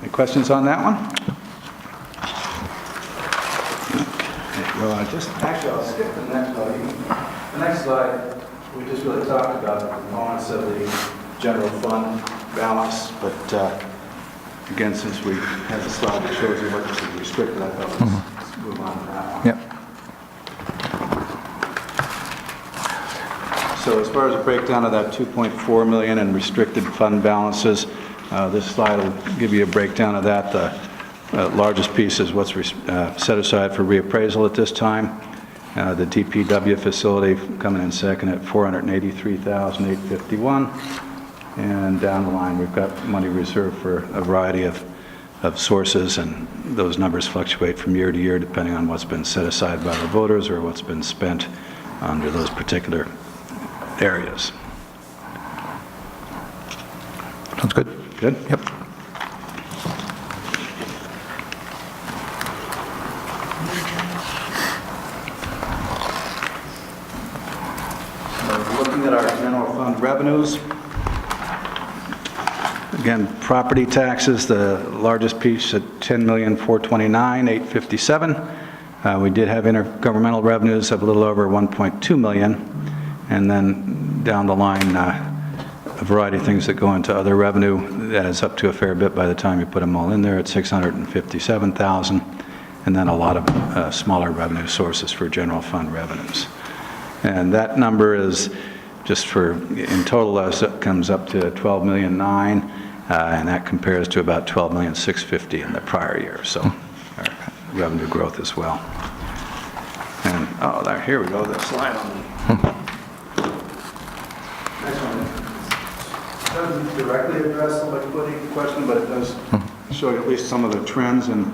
any questions on that one? Well, I'll skip the next slide. The next slide, we just really talked about the components of the general fund balance, but again, since we have the slide that shows you what is restricted, I thought let's move on to that one. Yep. So as far as a breakdown of that $2.4 million in restricted fund balances, this slide will give you a breakdown of that. The largest piece is what's set aside for reappraisal at this time. The DPW facility coming in second at $483,851. And down the line, we've got money reserved for a variety of sources, and those numbers fluctuate from year to year depending on what's been set aside by the voters or what's been spent under those particular areas. Good? Yep. Looking at our general fund revenues, again, property taxes, the largest piece at $10,429,857. We did have intergovernmental revenues of a little over 1.2 million, and then down the line, a variety of things that go into other revenue. That is up to a fair bit by the time you put them all in there at 657,000, and then a lot of smaller revenue sources for general fund revenues. And that number is just for, in total, it comes up to 12,000,009, and that compares to about 12,650,000 in the prior year. So our revenue growth as well. And, oh, there, here we go, the slide on the next one. Doesn't directly address the liquidity question, but it does show you at least some of the trends in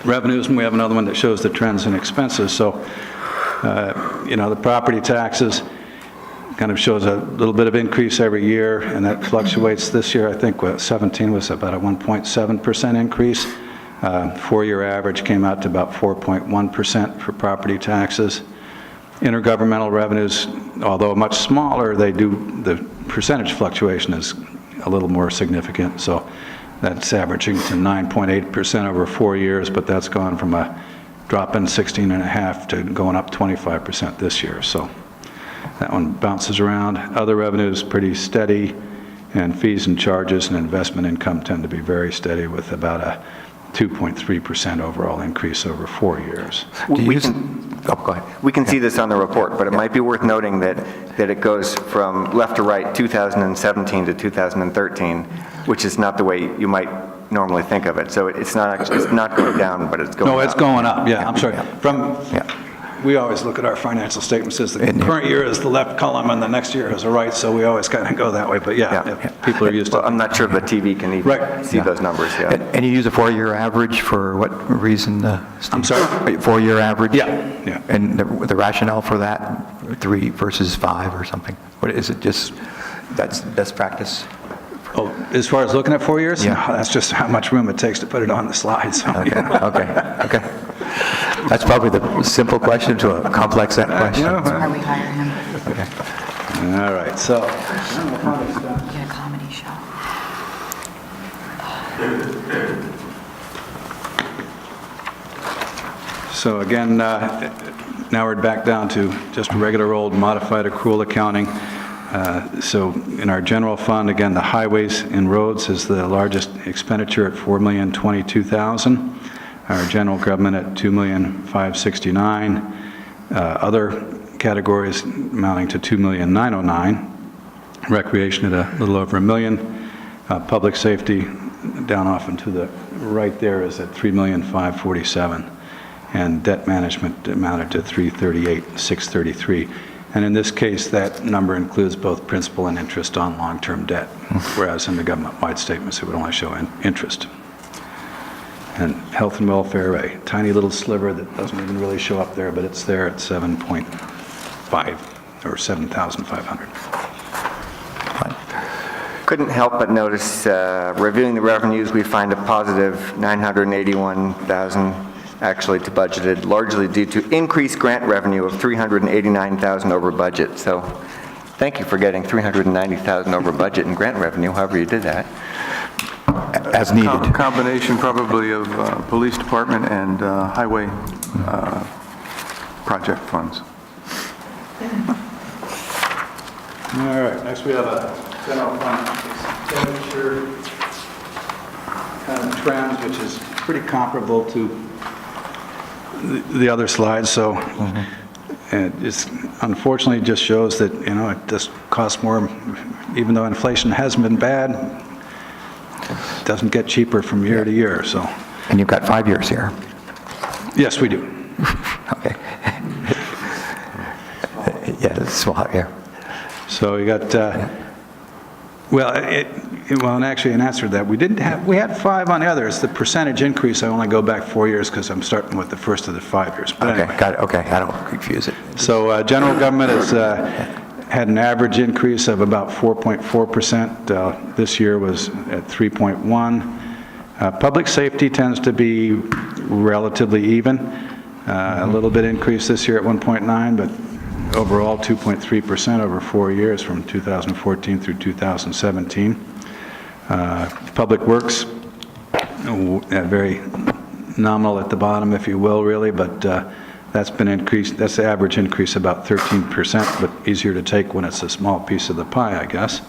revenues, and we have another one that shows the trends in expenses. So, you know, the property taxes kind of shows a little bit of increase every year, and that fluctuates. This year, I think 17 was about a 1.7% increase. 4-year average came out to about 4.1% for property taxes. Intergovernmental revenues, although much smaller, the percentage fluctuation is a little more significant. So that's averaging to 9.8% over 4 years, but that's gone from a drop in 16.5 to going up 25% this year. So that one bounces around. Other revenues pretty steady, and fees and charges and investment income tend to be very steady with about a 2.3% overall increase over 4 years. Go ahead. We can see this on the report, but it might be worth noting that it goes from left to right, 2017 to 2013, which is not the way you might normally think of it. So it's not going down, but it's going up. No, it's going up, yeah, I'm sorry. We always look at our financial statements as the current year is the left column and the next year is the right, so we always kind of go that way, but people are used to it. Well, I'm not sure if the TV can even see those numbers, And you use a 4-year average for what reason, Steve? I'm sorry? 4-year average? Yeah. And the rationale for that, 3 versus 5 or something? What is it, just, that's best practice? Oh, as far as looking at 4 years? Yeah. No, that's just how much room it takes to put it on the slide. So, Okay. That's probably the simple question to a complex question. Why we hire him. Okay. All right, so. Get a comedy show. So again, now we're back down to just regular old modified accrual accounting. So in our general fund, again, the highways and roads is the largest expenditure at $4,022,000. Our general government at $2,569,000. Other categories amounting to $2,909,000. Recreation at a little over $1 million. Public safety down off and to the right there is at $3,547,000. And debt management amounted to $338,633. And in this case, that number includes both principal and interest on long-term debt, whereas in the government-wide statements, it would only show interest. And health and welfare, a tiny little sliver that doesn't even really show up there, but it's there at 7.5 or 7,500. Couldn't help but notice, reviewing the revenues, we find a positive 981,000 actually to budgeted, largely due to increased grant revenue of 389,000 over budget. So thank you for getting 390,000 over budget in grant revenue, however you did that. As needed. Combination probably of police department and highway project funds. All right, next we have a general fund expenditure kind of trends, which is pretty comparable to the other slides. So it just unfortunately just shows that, you know, it just costs more, even though inflation hasn't been bad, it doesn't get cheaper from year to year, so. And you've got 5 years here. Yes, we do. Okay. Yeah, it's a lot here. So you got, well, and actually in answer to that, we had 5 on the others. The percentage increase, I only go back 4 years because I'm starting with the first of the 5 years. But Okay, anyway. got it. Okay, I don't confuse it. So general government is had an average increase of about 4.4%. This year was at 3.1. Public safety tends to be relatively even. A little bit increase this year at 1.9, but overall 2.3% over 4 years from 2014 through 2017. Public Works, very nominal at the bottom, if you will, really, but that's been increased. That's the average increase, about 13%, but easier to take when it's a small piece of the pie, I guess.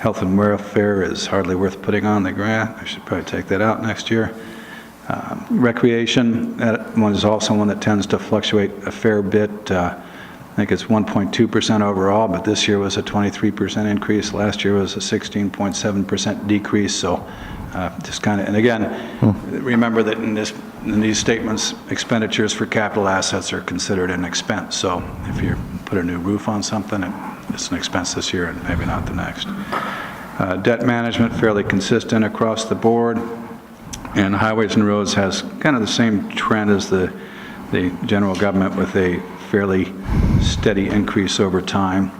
Health and welfare is hardly worth putting on the graph. I should probably take that out next year. Recreation, that one is also one that tends to fluctuate a fair bit. I think it's 1.2% overall, but this year was a 23% increase. Last year was a 16.7% decrease. So just kind of, and again, remember that in these statements, expenditures for capital assets are considered an expense. So if you put a new roof on something, it's an expense this year and maybe not the next. Debt management, fairly consistent across the board. And highways and roads has kind of the same trend as the general government, with a fairly steady increase over time.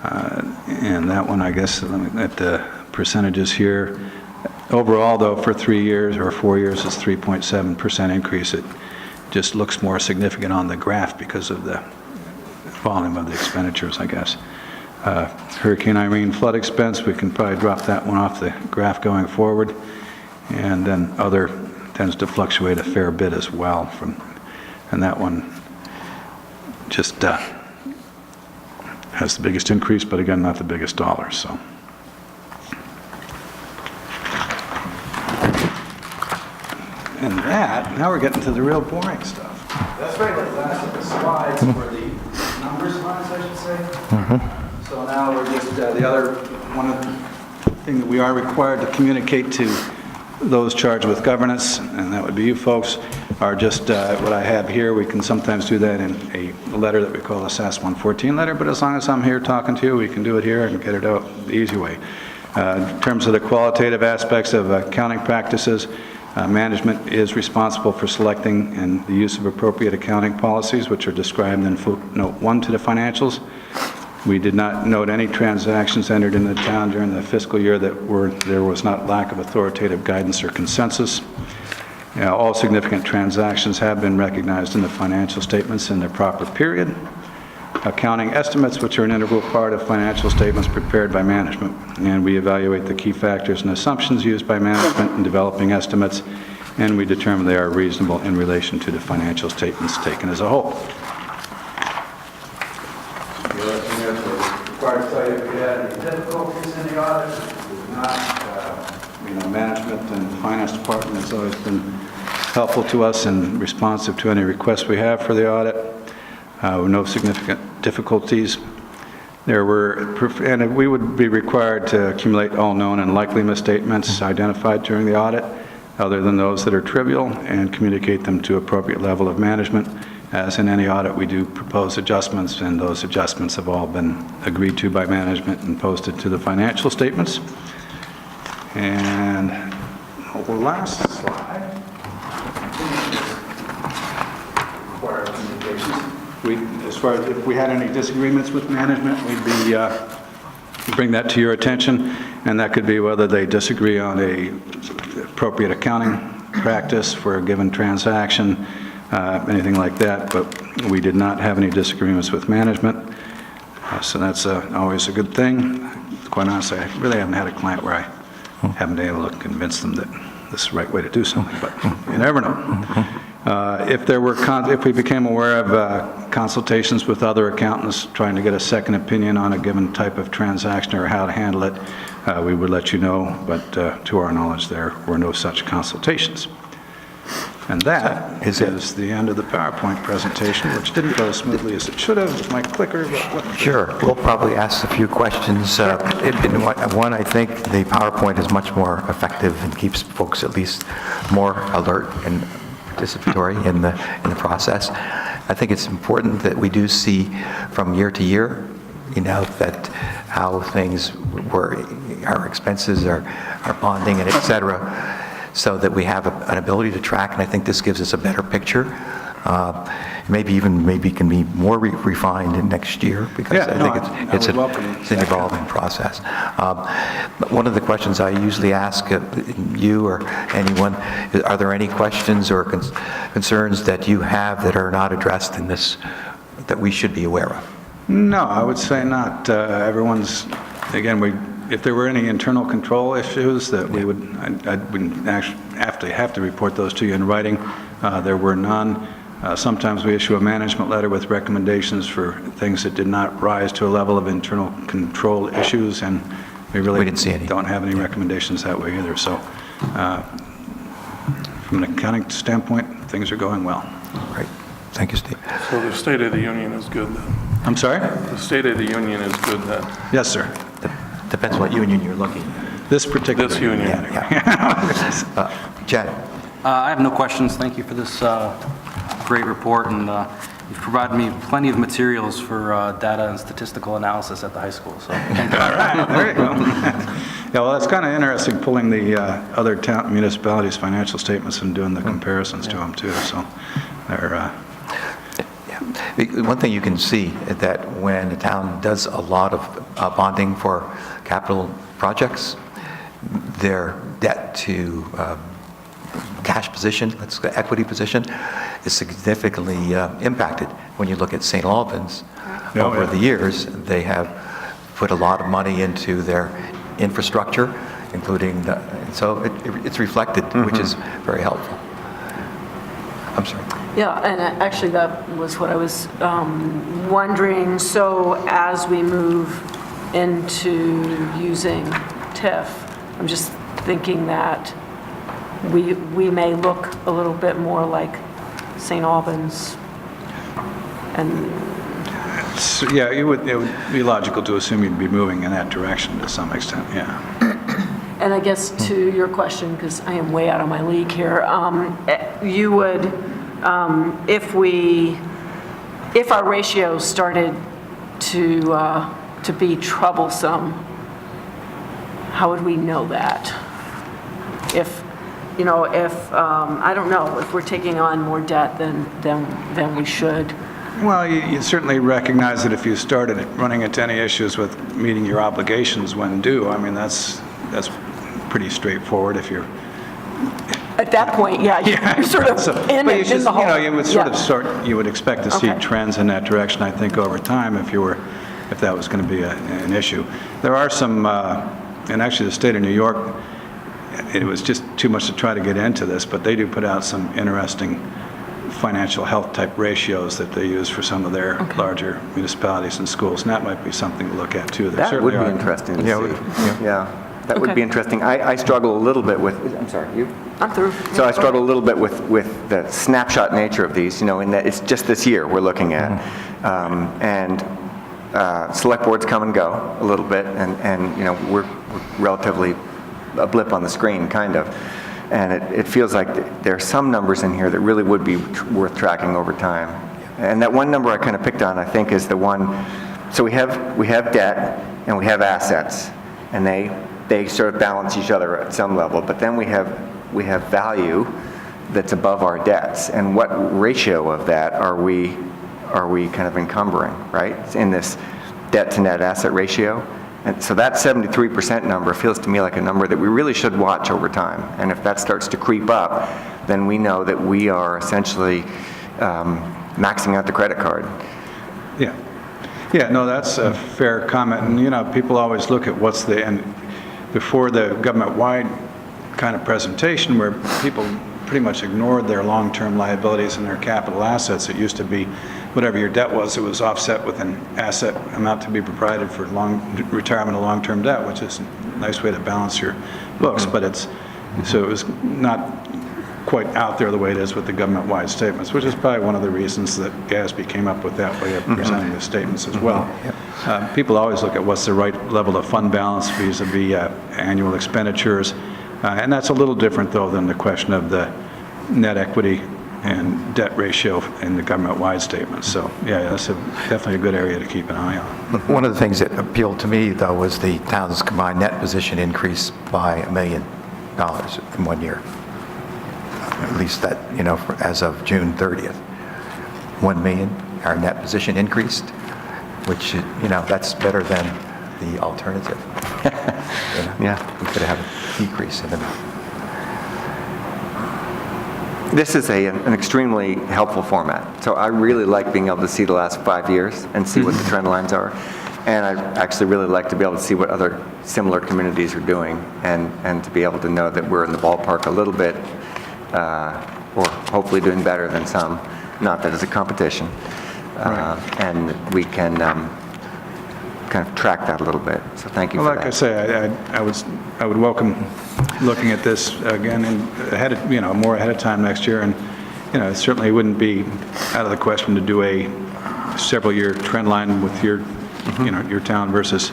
And that one, I guess, at the percentages here. Overall, though, for 3 years or 4 years, it's 3.7% increase. It just looks more significant on the graph because of the volume of the expenditures, I guess. Hurricane Irene flood expense, we can probably drop that one off the graph going forward. And then other tends to fluctuate a fair bit as well. And that one just has the biggest increase, but again, not the biggest dollar. So. And that, now we're getting to the real boring stuff. That's right, the last of the slides were the number slides, I should say. So now we're just, the other thing that we are required to communicate to those charged with governance, and that would be you folks, are just what I have here. We can sometimes do that in a letter that we call a SAS 114 letter, but as long as I'm here talking to you, we can do it here and get it out the easy way. In terms of the qualitative aspects of accounting practices, management is responsible for selecting and the use of appropriate accounting policies, which are described in footnote 1 to the financials. We did not note any transactions entered in the town during the fiscal year that there was not lack of authoritative guidance or consensus. All significant transactions have been recognized in the financial statements in their proper period. Accounting estimates, which are an integral part of financial statements prepared by management, and we evaluate the key factors and assumptions used by management in developing estimates, and we determine they are reasonable in relation to the financial statements taken as a whole. The other thing is, required to tell you if we had any difficulties in the audit. If not, management and the finance department has always been helpful to us and responsive to any requests we have for the audit. With no significant difficulties. And we would be required to accumulate all known and likely misstatements identified during the audit, other than those that are trivial, and communicate them to appropriate level of management. As in any audit, we do propose adjustments, and those adjustments have all been agreed to by management and posted to the financial statements. And the last slide. Required communications. As far as if we had any disagreements with management, we'd bring that to your attention, and that could be whether they disagree on a appropriate accounting practice for a given transaction, anything like that, but we did not have any disagreements with management, so that's always a good thing. Quite honestly, I really haven't had a client where I haven't been able to convince them that this is the right way to do something, but you never know. If we became aware of consultations with other accountants trying to get a second opinion on a given type of transaction or how to handle it, we would let you know, but to our knowledge there were no such consultations. And that is the end of the PowerPoint presentation, which didn't go as smoothly as it should have with my clicker. But Sure. We'll probably ask a few questions. One, I think the PowerPoint is much more effective and keeps folks at least more alert and participatory in the process. I think it's important that we do see from year to year, that how things were, our expenses, our bonding, and et cetera, so that we have an ability to track, and I think this gives us a better picture. maybe can be more refined in next year, because Yeah, I no, think I it's would welcome it's an that. evolving process. But one of the questions I usually ask you or anyone, are there any questions or concerns that you have that are not addressed in this, that we should be aware of? No, I would say not. Everyone's, again, if there were any internal control issues that we would, I wouldn't actually have to report those to you in writing. There were none. Sometimes we issue a management letter with recommendations for things that did not rise to a level of internal control issues, and we really didn't see any. don't have any recommendations that way either. So from an accounting standpoint, things are going well. Great. Thank you, Steve. So the State of the Union is good then? I'm sorry? The State of the Union is good then? Yes, sir. Depends what union you're looking at. This particular This union. Chad? I have no questions. Thank you for this great report, and you've provided me plenty of materials for data and statistical analysis at the high school, so thank you. All right, there you go. Yeah, well, it's kind of interesting pulling the other town municipalities' financial statements and doing the comparisons to them too, so they're... One thing you can see is that when a town does a lot of bonding for capital projects, their debt to cash position, equity position, is significantly impacted. When you look at St. Albans, over the years, they have put a lot of money into their infrastructure, including, so it's reflected, which is very helpful. I'm sorry. Yeah, and actually that was what I was wondering. So as we move into using TIF, I'm just thinking that we may look a little bit more like St. Albans. And So, yeah, it would be logical to assume you'd be moving in that direction to some extent, yeah. And I guess to your question, because I am way out of my league here, you would, if our ratios started to be troublesome, how would we know that? If I don't know, if we're taking on more debt than we should. Well, you certainly recognize that if you started running into any issues with meeting your obligations when due, I mean, that's pretty straightforward if you're... At that point, yeah, you're sort of in the hole. You would you would expect to see trends in that direction, I think, over time if that was going to be an issue. There are some, and actually the state of New York, it was just too much to try to get into this, but they do put out some interesting financial health type ratios that they use for some of their larger municipalities and schools, and that might be something to look at too. That would be interesting to see. Yeah, that would be interesting. I struggle a little bit with, I'm sorry, you? I'm through. So I struggle a little bit with the snapshot nature of these, in that it's just this year we're looking at. And select boards come and go a little bit, and we're relatively a blip on the screen, kind of. And it feels like there are some numbers in here that really would be worth tracking over time. And that one number I kind of picked on, I think, is the one, so we have debt and we have assets, and they sort of balance each other at some level, but then we have value that's above our debts. And what ratio of that are we kind of encumbering, right? In this debt to net asset ratio. And so that 73% number feels to me like a number that we really should watch over time. And if that starts to creep up, then we know that we are essentially maxing out the credit card. Yeah. Yeah, no, that's a fair comment. And, people always look at what's and before the government-wide kind of presentation where people pretty much ignored their long-term liabilities and their capital assets. It used to be whatever your debt was, it was offset with an asset amount to be provided for retirement of long-term debt, which is a nice way to balance your books. But so it was not quite out there the way it is with the government-wide statements, which is probably one of the reasons that GASB came up with that way of presenting the statements as well. People always look at what's the right level of fund balance vis-a-vis annual expenditures. And that's a little different, though, than the question of the net equity and debt ratio in the government-wide statements. So, yeah, that's definitely a good area to keep an eye on. One of the things that appealed to me, though, was the town's combined net position increased by $1 million in 1 year. At least that, as of June 30th. 1 million, our net position increased, which, that's better than the alternative. Yeah. We could have a decrease in the. This is an extremely helpful format. So I really like being able to see the last 5 years and see what the trend lines are. And I actually really like to be able to see what other similar communities are doing and to be able to know that we're in the ballpark a little bit, or hopefully doing better than some. Not that it's a competition. And we can kind of track that a little bit. So thank you for that. Like I say, I would welcome looking at this again and more ahead of time next year. And, it certainly wouldn't be out of the question to do a several-year trend line with your town versus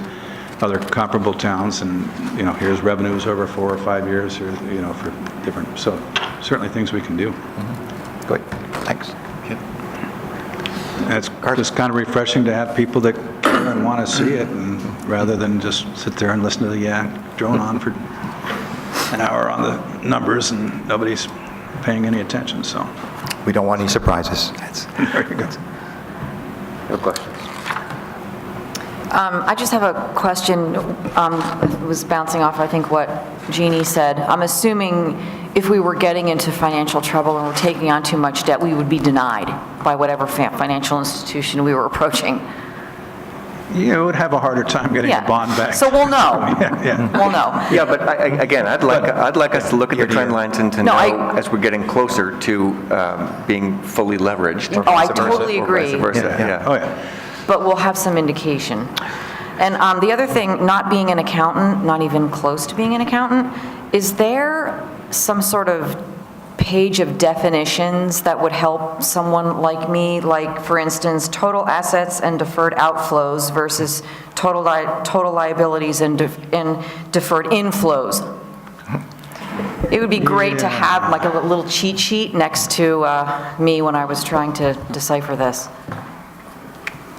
other comparable towns. And, here's revenues over 4 or 5 years, or, for different, so certainly things we can do. Good, thanks. And it's just kind of refreshing to have people that care and want to see it, and rather than just sit there and listen to the drone on for an hour on the numbers and nobody's paying any attention, so. We don't want any surprises. Very good. No questions. I just have a question. It was bouncing off, I think, what Jeannie said. I'm assuming if we were getting into financial trouble and we're taking on too much debt, we would be denied by whatever financial institution we were approaching. You would have a harder time getting a bond back. So we'll know. Yeah. We'll know. Yeah, but again, I'd like us to look at the trend lines and to No, know as we're getting closer to being fully leveraged. Oh, I totally agree. Or vice versa, yeah. Oh, yeah. But we'll have some indication. And the other thing, not being an accountant, not even close to being an accountant, is there some sort of page of definitions that would help someone like me? Like, for instance, total assets and deferred outflows versus total liabilities and deferred inflows. It would be great to have like a little cheat sheet next to me when I was trying to decipher this.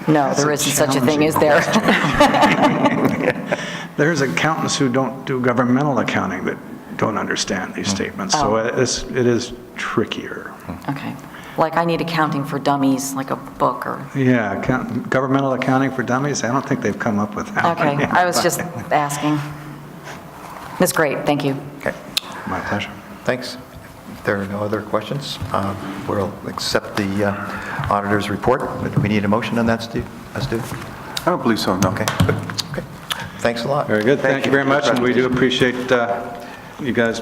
No, there isn't such a thing, is there? There's accountants who don't do governmental accounting that don't understand these statements, so it is trickier. Okay. Like I need accounting for dummies, like a book or... Yeah, governmental accounting for dummies, I don't think they've come up with that. Okay, I was just asking. That's great, thank you. Okay, My pleasure. thanks. If there are no other questions, we'll accept the auditor's report. But do we need a motion on that, Steve? I don't believe so, no. Okay, good. Okay. Thanks a lot. Very good, thank you very much, and we do appreciate you guys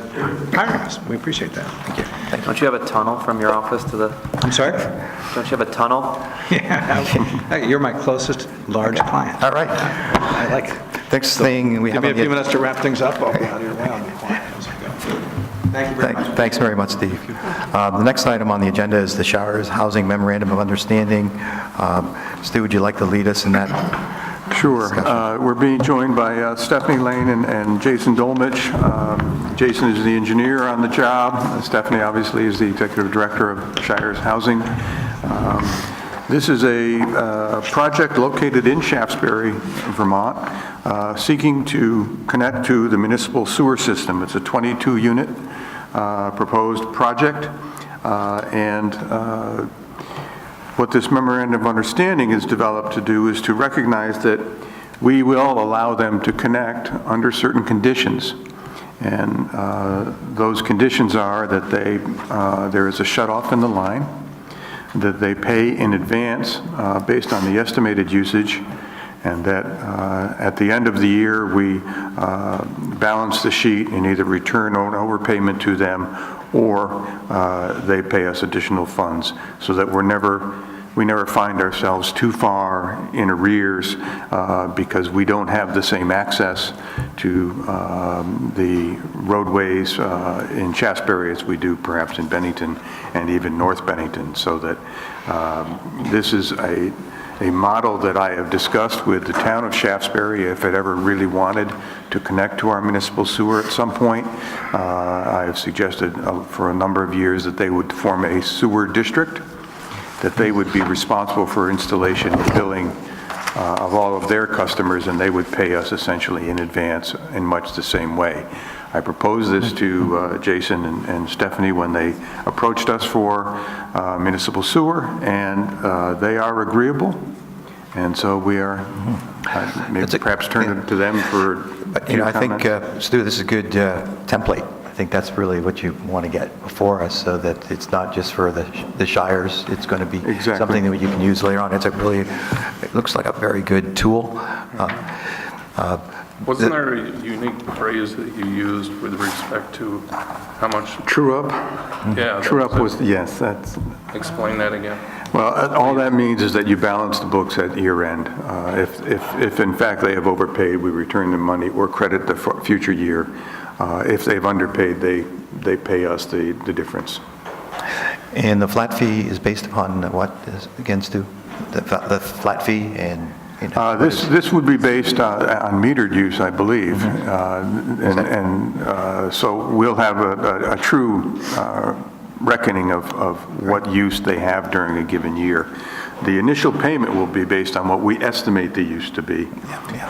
hiring us. We appreciate that. Thank you. Don't you have a tunnel from your office to the, I'm sorry? don't you have a tunnel? Yeah, hey, you're my closest large client. All right. I like it. Next thing we Give have me a on few the... minutes to wrap things up. I'll be out of your way on the client as we go. Thank you very much. Thanks very much, Steve. The next item on the agenda is the Showers Housing Memorandum of Understanding. Stu, would you like to lead us in that? Sure. We're being joined by Stephanie Lane and Jason Dolmich. Jason is the engineer on the job. Stephanie, obviously, is the executive director of Shires Housing. This is a project located in Shaftesbury, Vermont, seeking to connect to the municipal sewer system. It's a 22-unit proposed project, and what this memorandum of understanding is developed to do is to recognize that we will allow them to connect under certain conditions. And those conditions are that there is a shut-off in the line, that they pay in advance based on the estimated usage, and that at the end of the year, we balance the sheet and either return an overpayment to them or they pay us additional funds, so that we never find ourselves too far in arrears because we don't have the same access to the roadways in Shaftesbury as we do perhaps in Bennington and even North Bennington. So that this is a model that I have discussed with the town of Shaftesbury if it ever really wanted to connect to our municipal sewer at some point. I have suggested for a number of years that they would form a sewer district, that they would be responsible for installation and billing of all of their customers, and they would pay us essentially in advance in much the same way. I proposed this to Jason and Stephanie when they approached us for municipal sewer, and they are agreeable. And so we are, maybe perhaps turn it to them for a few I think, comments. Stu, this is a good template. I think that's really what you want to get before us, so that it's not just for the shires. It's going to be Exactly. something that you can use later on. It looks like a very good tool. Wasn't there a unique phrase that you used with respect to how much? True up? Yeah. True up was, yes, that's, Explain that again. well, all that means is that you balance the books at year end. If in fact they have overpaid, we return the money or credit the future year. If they've underpaid, they pay us the difference. And the flat fee is based upon what, again, Stu? The flat fee and... This would be based on metered use, I believe. So we'll have a true reckoning of what use they have during a given year. The initial payment will be based on what we estimate the use to be.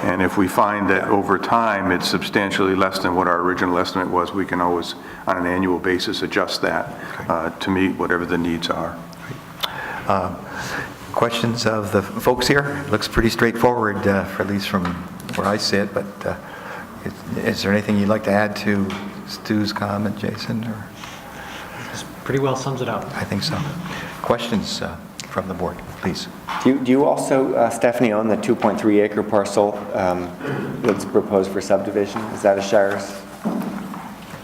And if we find that over time it's substantially less than what our original estimate was, we can always, on an annual basis, adjust that to meet whatever the needs are. Questions of the folks here? It looks pretty straightforward, for at least from where I sit, but is there anything you'd like to add to Stu's comment, Jason? Or? This pretty well sums it up. I think so. Questions from the board, please. Do you also, Stephanie, own the 2.3 acre parcel that's proposed for subdivision? Is that a Shires?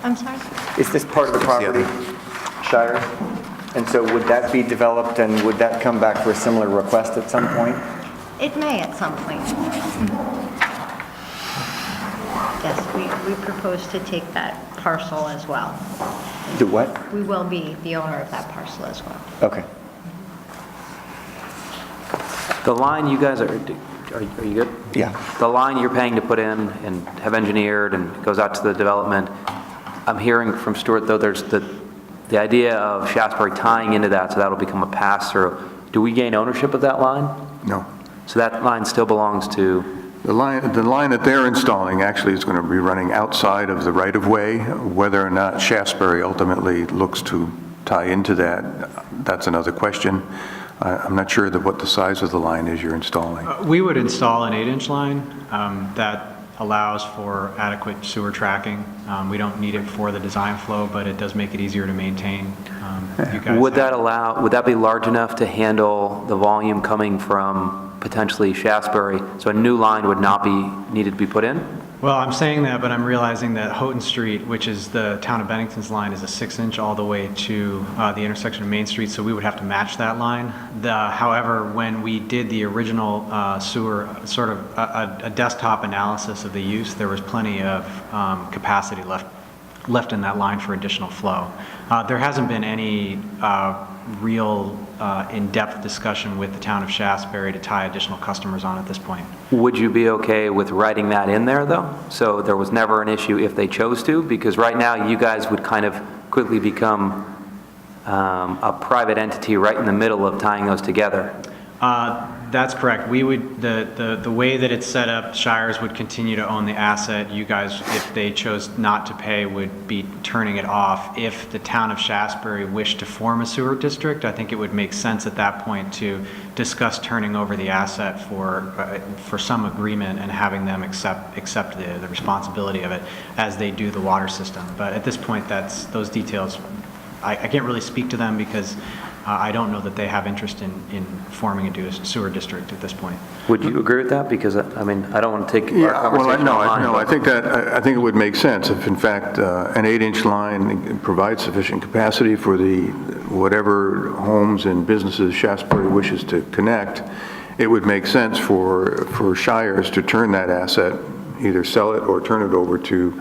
I'm sorry? Is this part of the property Shires? And so would that be developed, and would that come back for a similar request at some point? It may at some point. Yes, we propose to take that parcel as well. Do what? We will be the owner of that parcel as well. Okay. The line you guys are you good? Yeah. The line you're paying to put in and have engineered and goes out to the development, I'm hearing from Stuart, though, there's the idea of Shasbury tying into that, so that'll become a pass-through. Do we gain ownership of that line? No. So that line still belongs to... The line that they're installing actually is going to be running outside of the right-of-way. Whether or not Shasbury ultimately looks to tie into that, that's another question. I'm not sure what the size of the line is you're installing. We would install an 8-inch line that allows for adequate sewer tracking. We don't need it for the design flow, but it does make it easier to maintain. Would that be large enough to handle the volume coming from potentially Shasbury? So a new line would not be needed to be put in? Well, I'm saying that, but I'm realizing that Houghton Street, which is the town of Bennington's line, is a 6-inch all the way to the intersection of Main Street, so we would have to match that line. However, when we did the original sewer, sort of a desktop analysis of the use, there was plenty of capacity left in that line for additional flow. There hasn't been any real in-depth discussion with the town of Shasbury to tie additional customers on at this point. Would you be okay with writing that in there, though? So there was never an issue if they chose to? Because right now, you guys would kind of quickly become a private entity right in the middle of tying those together. That's correct. We would, the way that it's set up, Shires would continue to own the asset. You guys, if they chose not to pay, would be turning it off. If the town of Shasbury wished to form a sewer district, I think it would make sense at that point to discuss turning over the asset for some agreement and having them accept the responsibility of it as they do the water system. But at this point, those details, I can't really speak to them because I don't know that they have interest in forming a sewer district at this point. Would you agree with that? Because, I mean, I don't want to take our conversation online. I think it would make sense if, in fact, an 8-inch line provides sufficient capacity for whatever homes and businesses Shasbury wishes to connect. It would make sense for Shires to turn that asset, either sell it or turn it over to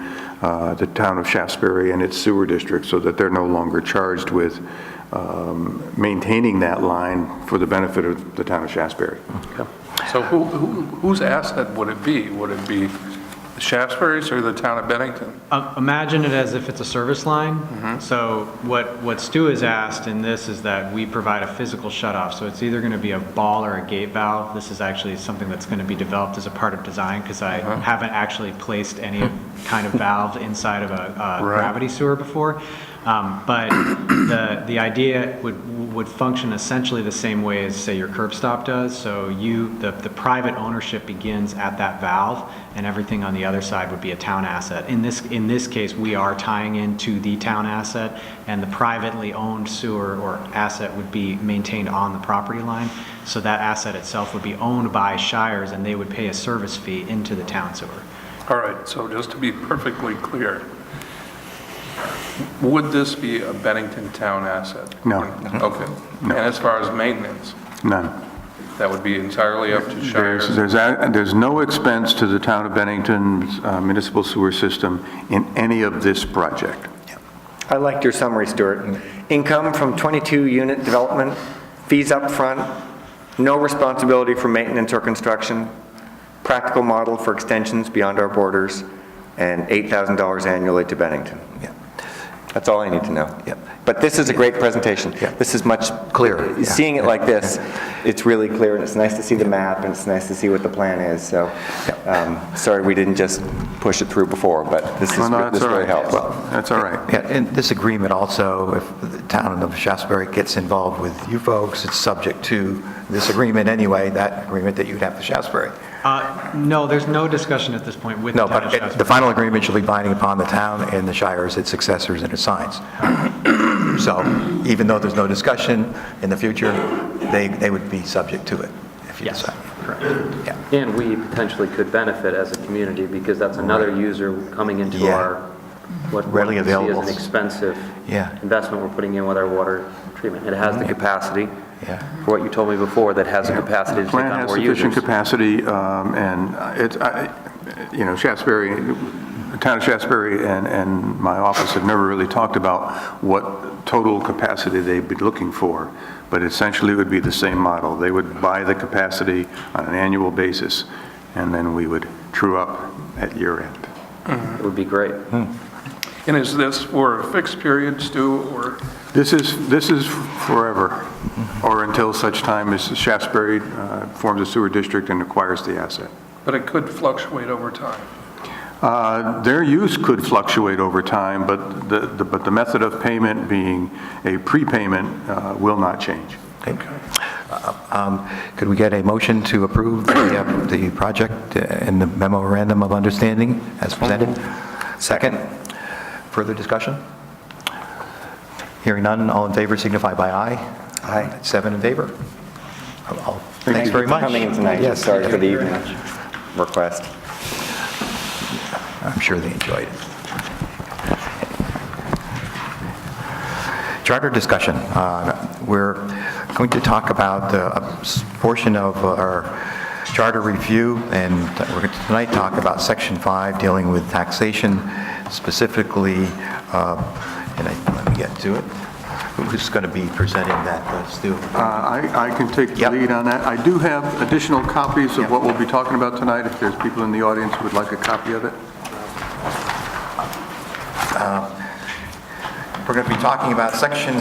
the town of Shasbury and its sewer district, so that they're no longer charged with maintaining that line for the benefit of the town of Shasbury. Okay. So whose asset would it be? Would it be the Shasbury's or the town of Bennington? Imagine it as if it's a service line. So what Stu has asked in this is that we provide a physical shutoff. So it's either going to be a ball or a gate valve. This is actually something that's going to be developed as a part of design because I haven't actually placed any of kind of valve inside of a gravity sewer before. But the idea would function essentially the same way as, say, your curb stop does. So the private ownership begins at that valve, and everything on the other side would be a town asset. In this case, we are tying into the town asset, and the privately owned sewer or asset would be maintained on the property line. So that asset itself would be owned by Shires, and they would pay a service fee into the town sewer. All right, so just to be perfectly clear, would this be a Bennington town asset? No. Okay. No. And as far as maintenance, None. that would be entirely up to Shires? There's no expense to the town of Bennington's municipal sewer system in any of this project. I liked your summary, Stuart. Income from 22-unit development, fees up front, no responsibility for maintenance or construction, practical model for extensions beyond our borders, and $8,000 annually to Bennington. Yeah. That's all I need to know. Yep. But this is a great presentation. Yeah. This is much Clearer, yeah. Seeing it like this, it's really clear, and it's nice to see the map, and it's nice to see what the plan is. So, sorry we didn't just push it through before, but this really helps. Well, that's all right. Yeah, and this agreement also, if the town of Shasberry gets involved with you folks, it's subject to this agreement anyway, that agreement that you'd have with Shasberry. No, there's no discussion at this point with No, the town of but Shasberry. the final agreement shall be binding upon the town and the Shires, its successors, and its signs. So even though there's no discussion in the future, they would be subject to it if you Yes, decide. correct. Yeah. And we potentially could benefit as a community because that's another user coming into Yeah. our, what Readily we see available. as an expensive Yeah. investment we're putting in with our water treatment. It has the capacity, Yeah. for what you told me before, that has the capacity to take Plant on has more sufficient users. capacity, and Shasberry, the town of Shasberry and my office have never really talked about what total capacity they'd be looking for, but essentially it would be the same model. They would buy the capacity on an annual basis, and then we would true up at year end. It would be great. And is this for a fixed period, Stu, or? This is forever, or until such time as Shasberry forms a sewer district and acquires the asset. But it could fluctuate over time. Their use could fluctuate over time, but the method of payment being a prepayment will not change. Okay. Could we get a motion to approve the project and the memorandum of understanding as presented? Second. Further discussion? Hearing none, all in favor signify by aye. Aye. 7 in favor. Thanks very much. Coming in tonight. Yes, Sorry thank for the you very evening much. request. I'm sure they enjoyed it. Charter discussion. We're going to talk about a portion of our charter review, and we're going to tonight talk about Section 5 dealing with taxation, specifically, let me get to it. Who's going to be presenting that, Stu? I can take the lead on that. I do have additional copies of what we'll be talking about tonight, if there's people in the audience who would like a copy of it. We're going to be talking about Section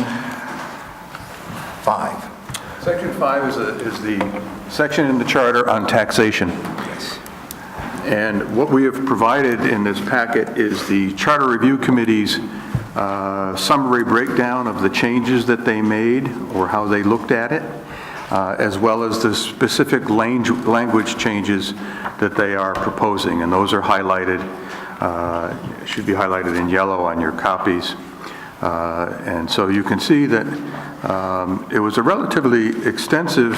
5. Section 5 is the section in the charter on taxation. Yes. And what we have provided in this packet is the Charter Review Committee's summary breakdown of the changes that they made or how they looked at it, as well as the specific language changes that they are proposing. And those are highlighted, should be highlighted in yellow on your copies. And so you can see that it was a relatively extensive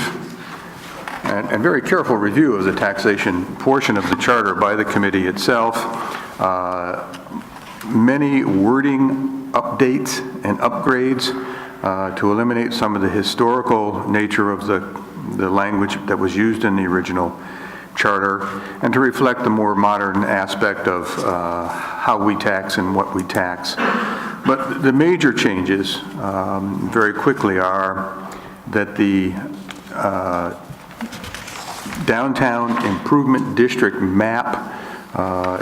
and very careful review of the taxation portion of the charter by the committee itself. Many wording updates and upgrades to eliminate some of the historical nature of the language that was used in the original charter, and to reflect the more modern aspect of how we tax and what we tax. But the major changes, very quickly, are that the downtown improvement district map,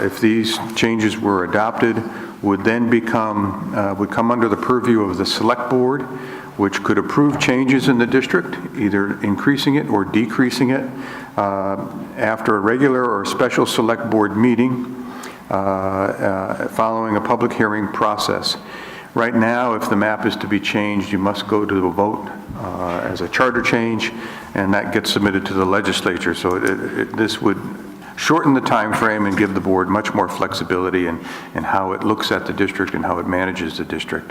if these changes were adopted, would then would come under the purview of the select board, which could approve changes in the district, either increasing it or decreasing it, after a regular or special select board meeting. following a public hearing process. Right now, if the map is to be changed, you must go to a vote as a charter change, and that gets submitted to the legislature. So this would shorten the time frame and give the board much more flexibility in how it looks at the district and how it manages the district.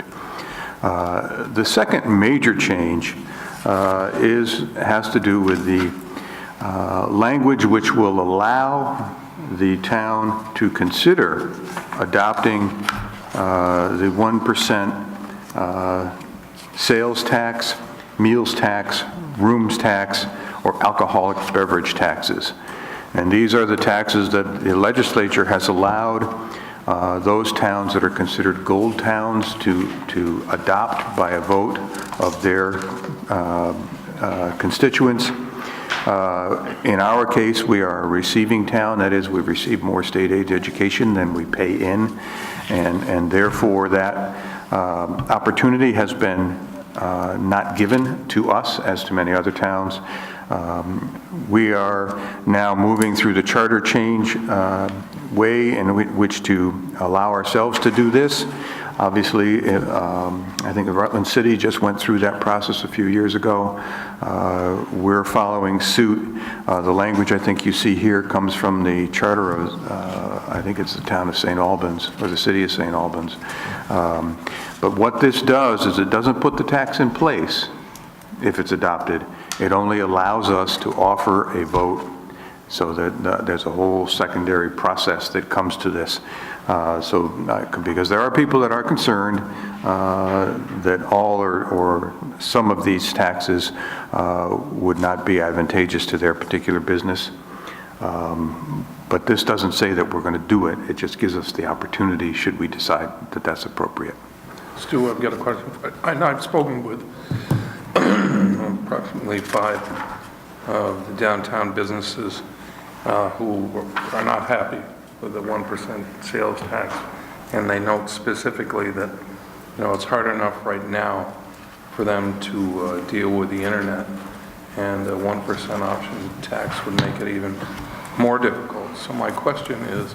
The second major change has to do with the language which will allow the town to consider adopting the 1% sales tax, meals tax, rooms tax, or alcoholic beverage taxes. And these are the taxes that the legislature has allowed those towns that are considered gold towns to adopt by a vote of their constituents. In our case, we are a receiving town. That is, we receive more state aid education than we pay in. And therefore, that opportunity has been not given to us as to many other towns. We are now moving through the charter change way in which to allow ourselves to do this. Obviously, I think Rutland City just went through that process a few years ago. We're following suit. The language I think you see here comes from the charter of, I think it's the town of St. Albans, or the city of St. Albans. But what this does is it doesn't put the tax in place if it's adopted. It only allows us to offer a vote, so that there's a whole secondary process that comes to this. Because there are people that are concerned that all or some of these taxes would not be advantageous to their particular business. But this doesn't say that we're going to do it. It just gives us the opportunity should we decide that that's appropriate. Stu, I've got a question. I've spoken with approximately 5 of the downtown businesses who are not happy with the 1% sales tax, and they note specifically that, it's hard enough right now for them to deal with the internet, and the 1% option tax would make it even more difficult. So my question is,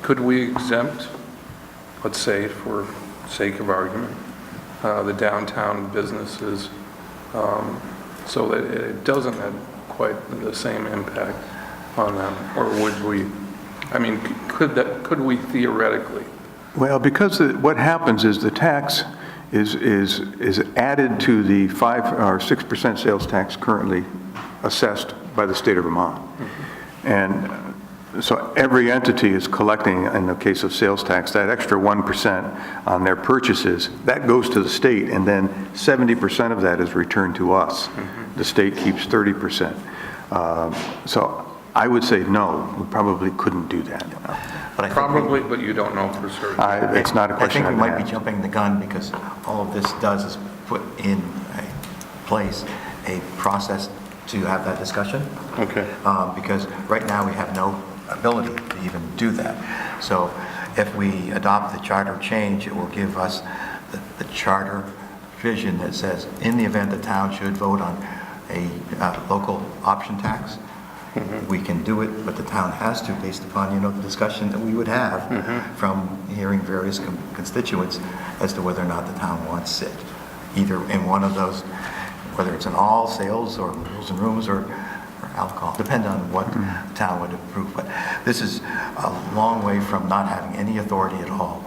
could we exempt, let's say for sake of argument, the downtown businesses so that it doesn't have quite the same impact on them? Or would we, could we theoretically? Well, because what happens is the tax is added to the 5 or 6% sales tax currently assessed by the state of Vermont. Mm-hmm. And so every entity is collecting, in the case of sales tax, that extra 1% on their purchases. That goes to the state, and then 70% of that is returned to us. Mm-hmm. The state keeps 30%. So I would say no, we probably couldn't do that. But probably, but you don't know for certain. It's not a question. I think we might be jumping the gun, because all of this does is put in place a process to have that discussion. Okay. Because right now we have no ability to even do that. So if we adopt the charter change, it will give us the charter vision that says, in the event the town should vote on a local option tax, mm-hmm. we can do it, but the town has to, based upon the discussion that we would have mm-hmm. from hearing various constituents as to whether or not the town wants it, either in one of those, whether it's in all sales or meals and rooms or alcohol, depend on what mm-hmm. the town would approve. But this is a long way from not having any authority at all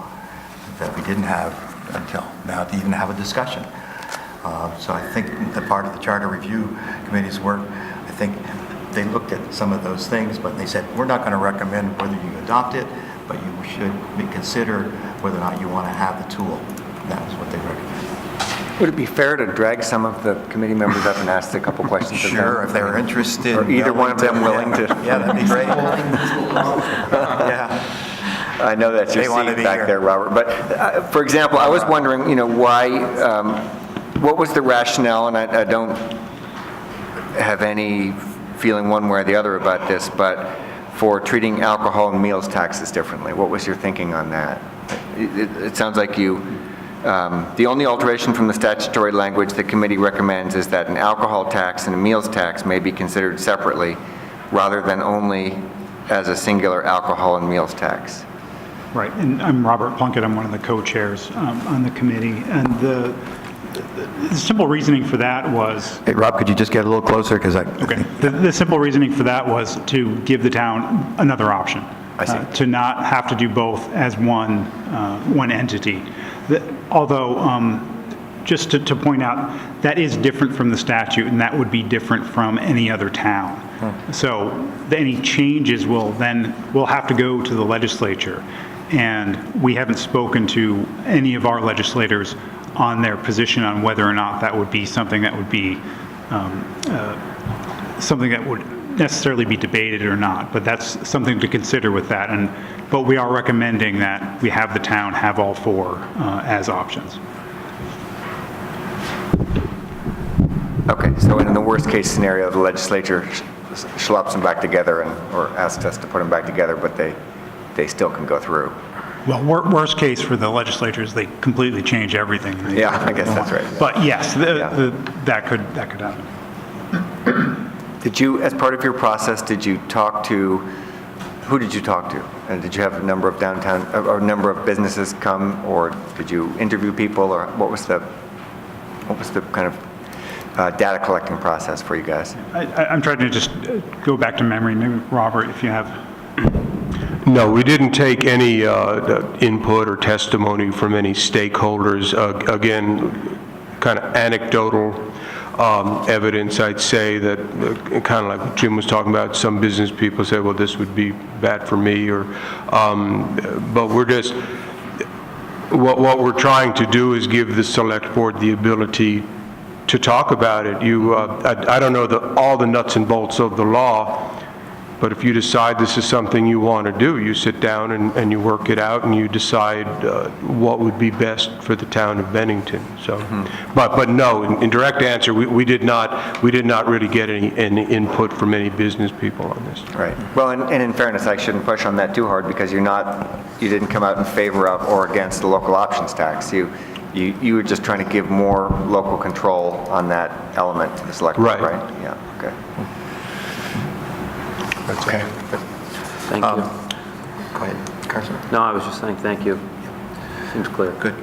that we didn't have until now to even have a discussion. So I think the part of the Charter Review Committee's work, I think they looked at some of those things, but they said, we're not going to recommend whether you adopt it, but you should consider whether or not you want to have the tool. That was what they recommended. Would it be fair to drag some of the committee members up and ask a couple questions? Sure, if they're interested. Or either one of them willing to. Yeah, that'd be great. Yeah. I know that's your seat back there, Robert. But for example, I was wondering, why, what was the rationale, and I don't have any feeling one way or the other about this, but for treating alcohol and meals taxes differently. What was your thinking on that? It sounds like the only alteration from the statutory language the committee recommends is that an alcohol tax and a meals tax may be considered separately rather than only as a singular alcohol and meals tax. Right, and I'm Robert Plunkett, I'm one of the co-chairs on the committee, and the simple reasoning for that was... Hey, Rob, could you just get a little closer, because I... Okay, the simple reasoning for that was to give the town another option. I see. To not have to do both as one entity. Although, just to point out, that is different from the statute, and that would be different from any other town. So any changes will have to go to the legislature, and we haven't spoken to any of our legislators on their position on whether or not that would be something that would be something that would necessarily be debated or not, but that's something to consider with that. But we are recommending that we have the town have all four as options. Okay, so in the worst-case scenario, the legislature schleps them back together or asks us to put them back together, but they still can go through. Well, worst case for the legislature is they completely change everything. Yeah, I guess that's right. But yes, that could happen. Did you, as part of your process, who did you talk to? And did you have a number of downtown, or a number of businesses come, or did you interview people, or what was the kind of data collecting process for you guys? I'm trying to just go back to memory. Maybe Robert, if you have. No, we didn't take any input or testimony from any stakeholders. Again, kind of anecdotal evidence, I'd say, that kind of like Jim was talking about, some business people say, well, this would be bad for me, or but we're just, what we're trying to do is give the select board the ability to talk about it. I don't know all the nuts and bolts of the law, but if you decide this is something you want to do, you sit down and you work it out, and you decide what would be best for the town of Bennington. So, but no, in direct answer, we did not really get any input from any business people on this. Right. Well, and in fairness, I shouldn't push on that too hard, because you didn't come out in favor of or against the local options tax. You were just trying to give more local control on that element to the select board, right? Yeah. Okay. That's okay. Thank you. Go ahead, Carson. No, I was just saying thank you. Seems clear. Good.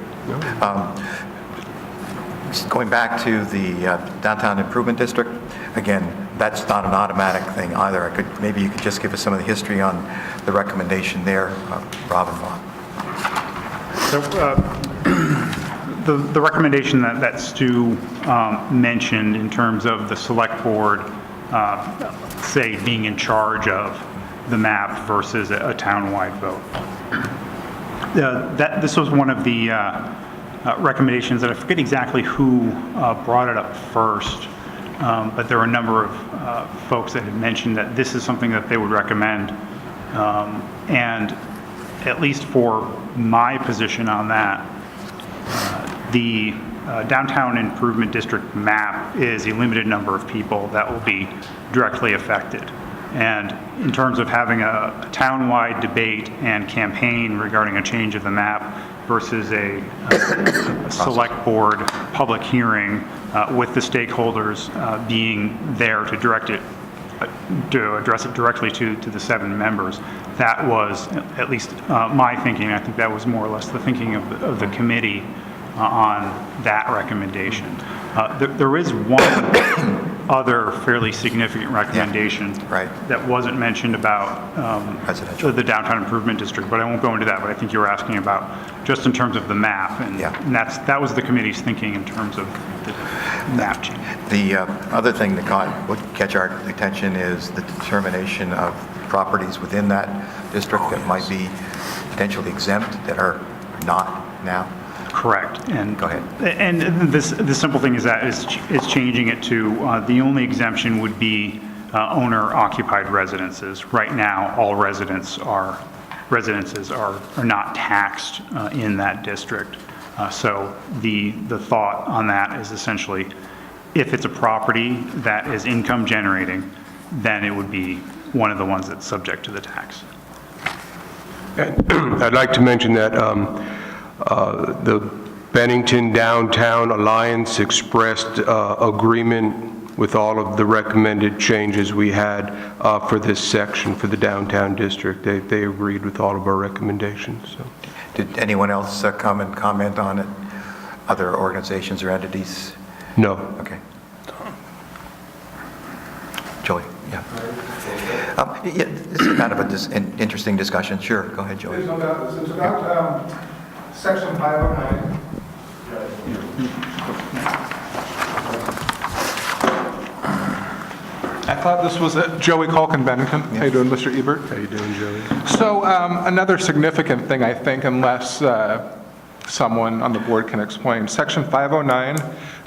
Just going back to the downtown improvement district, again, that's not an automatic thing either. Maybe you could just give us some of the history on the recommendation there, Rob and Bob. So the recommendation that Stu mentioned in terms of the select board, say, being in charge of the map versus a town-wide vote. This was one of the recommendations that I forget exactly who brought it up first, but there were a number of folks that had mentioned that this is something that they would recommend. And at least for my position on that, the downtown improvement district map is a limited number of people that will be directly affected. And in terms of having a town-wide debate and campaign regarding a change of the map versus a select board public hearing with the stakeholders being there to direct it, to address it directly to the 7 members, that was at least my thinking. I think that was more or less the thinking of the committee on that recommendation. There is one other fairly significant recommendation that wasn't mentioned about the downtown improvement district, but I won't go into that, but I think you were asking about just in terms of the map, and that was the committee's thinking in terms of the map change. The other thing that would catch our attention is the determination of properties within that district that might be potentially exempt that are not now. Correct. And go ahead. And the simple thing is that is changing it to the only exemption would be owner-occupied residences. Right now, all residences are not taxed in that district. So the thought on that is essentially, if it's a property that is income generating, then it would be one of the ones that's subject to the tax. I'd like to mention that the Bennington Downtown Alliance expressed agreement with all of the recommended changes we had for this section, for the downtown district. They agreed with all of our recommendations. So. Did anyone else come and comment on it? Other organizations or entities? No. Okay. Joey, yeah. Yeah, this is kind of an interesting discussion. Sure, go ahead, Joey. There's no doubt. This is about Section 509. I thought this was Joey Culkin, Bennington. How you doing, Mr. Ebert? How you doing, Joey? So another significant thing, I think, unless someone on the board can explain. Section 509,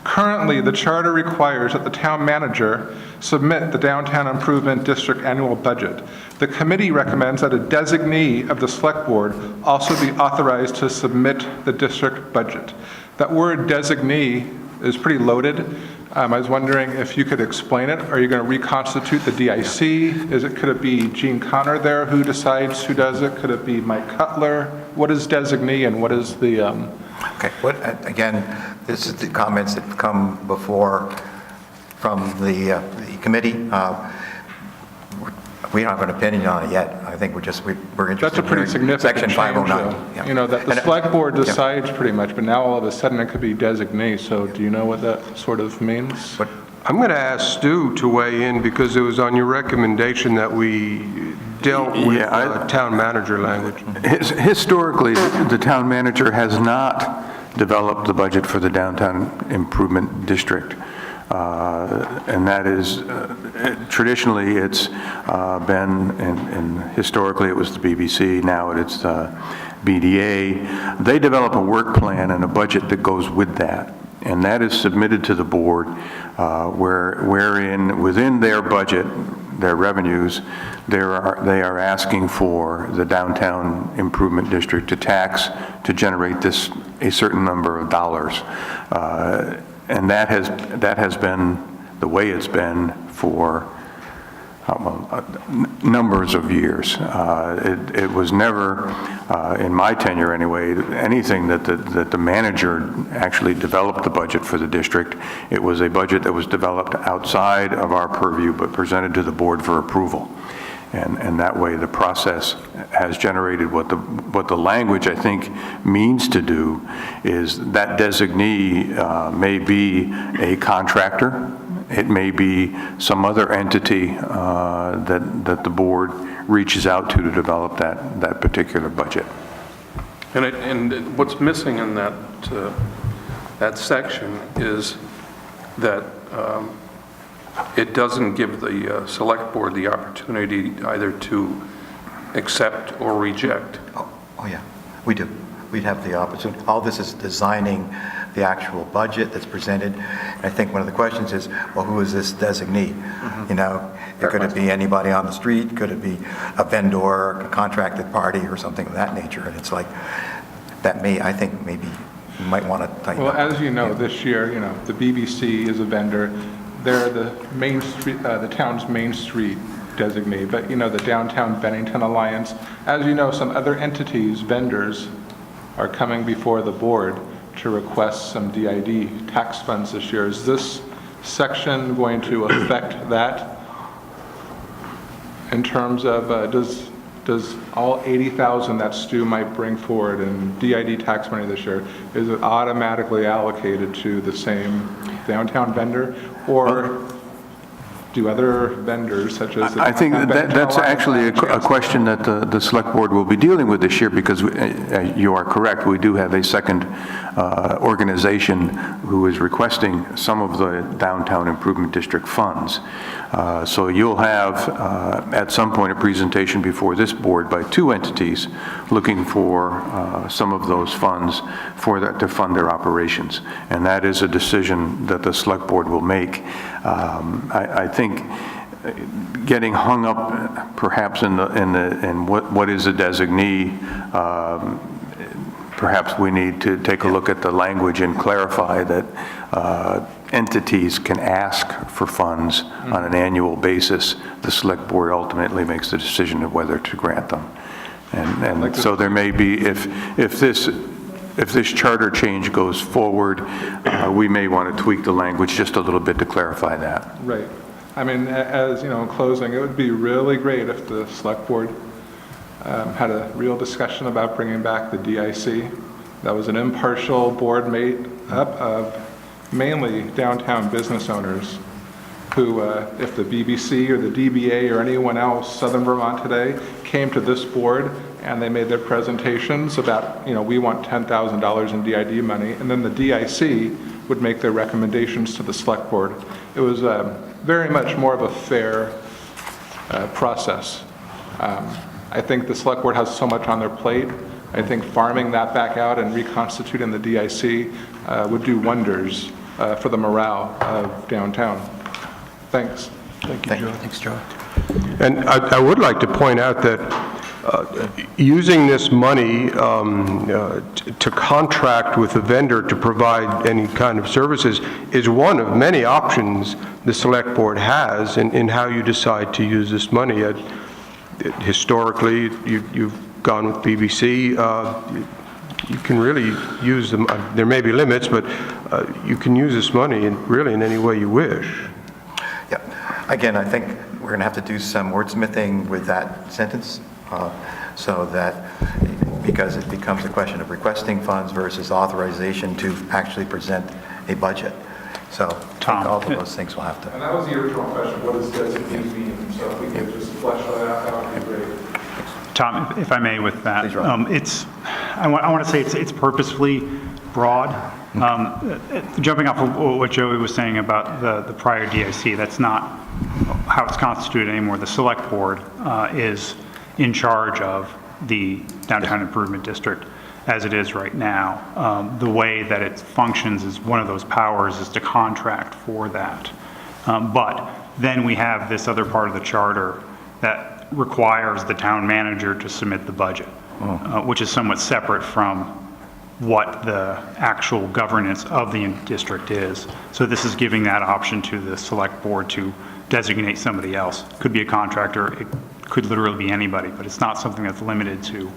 currently the charter requires that the town manager submit the Downtown Improvement District annual budget. The committee recommends that a designee of the select board also be authorized to submit the district budget. That word designee is pretty loaded. I was wondering if you could explain it. Are you going to reconstitute the DIC? Could it be Gene Connor there who decides who does it? Could it be Mike Cutler? What is designee and what is the... Okay, again, this is the comments that come before from the committee. We don't have an opinion on it yet. I think we're interested. That's a pretty significant Section change, 509. yeah. You know, that the select board decides pretty much, but now all of a sudden it could be designee. So do you know what that sort of means? I'm going to ask Stu to weigh in because it was on your recommendation that we dealt with town manager language. Historically, the town manager has not developed the budget for the downtown improvement district. And that is, traditionally it's been, and historically it was the BBC, now it's the BDA. They develop a work plan and a budget that goes with that. And that is submitted to the board, wherein within their budget, their revenues, they are asking for the downtown improvement district to tax to generate a certain number of dollars. And that has been the way it's been for numbers of years. It was never, in my tenure anyway, anything that the manager actually developed the budget for the district. It was a budget that was developed outside of our purview but presented to the board for approval. And that way the process has generated what the language, I think, means to do is that designee may be a contractor. It may be some other entity that the board reaches out to develop that particular budget. And what's missing in that section is that it doesn't give the select board the opportunity either to accept or reject. Oh yeah, we do. We'd have the opportunity. All this is designing the actual budget that's presented. And I think one of the questions is, well, who is this designee? Mm-hmm. You know, could it be anybody on the street? Could it be a vendor, a contracted party, or something of that nature? And it's like, I think maybe you might want to tighten up. Well, as you know, this year, you know, the BBC is a vendor. They're the main street, the town's main street designee, but you know, the Downtown Bennington Alliance, as you know, some other entities, vendors, are coming before the board to request some DID tax funds this year. Is this section going to affect that in terms of, does all 80,000 that Stu might bring forward in DID tax money this year, is it automatically allocated to the same downtown vendor? Or do other vendors, such as the I think that's actually a question that the select board will be dealing with this year, because you are correct, we do have a second organization who is requesting some of the downtown improvement district funds. So you'll have at some point a presentation before this board by two entities looking for some of those funds to fund their operations, and that is a decision that the select board will make. I think getting hung up perhaps in what is a designee, perhaps we need to take a look at the language and clarify that entities can ask for funds on an annual basis. The select board ultimately makes the decision of whether to grant them. And so there may be, if this if this charter change goes forward, we may want to tweak the language just a little bit to clarify that. Right. I mean, as, you know, in closing, it would be really great if the select board had a real discussion about bringing back the DIC. That was an impartial board made up of mainly downtown business owners who, if the BBC or the DBA or anyone else, Southern Vermont Today, came to this board and they made their presentations about, you know, we want $10,000 in DID money, and then the DIC would make their recommendations to the select board. It was very much more of a fair process. I think the select board has so much on their plate. I think farming that back out and reconstituting the DIC would do wonders for the morale of downtown. Thanks. Thank you, Joe. Thanks, Joe. And I would like to point out that using this money to contract with a vendor to provide any kind of services is one of many options the select board has in how you decide to use this money. Historically, you've gone with BBC. You can really use them. There may be limits, but you can use this money really in any way you wish. Yeah. Again, I think we're going to have to do some wordsmithing with that sentence so that, because it becomes a question of requesting funds versus authorization to actually present a budget. So Tom, all of those things will have to. And that was the original question, what does designate mean? So if we could just flesh that out, that would be great. Tom, if I may with that, Please, Rob. I want to say it's purposefully broad. Jumping off of what Joey was saying about the prior DIC, that's not how it's constituted anymore. The select board is in charge of the downtown improvement district as it is right now. The way that it functions is one of those powers is to contract for that. But then we have this other part of the charter that requires the town manager to submit the budget, which is somewhat separate from what the actual governance of the district is. So this is giving that option to the select board to designate somebody else. Could be a contractor, it could literally be anybody, but it's not something that's limited to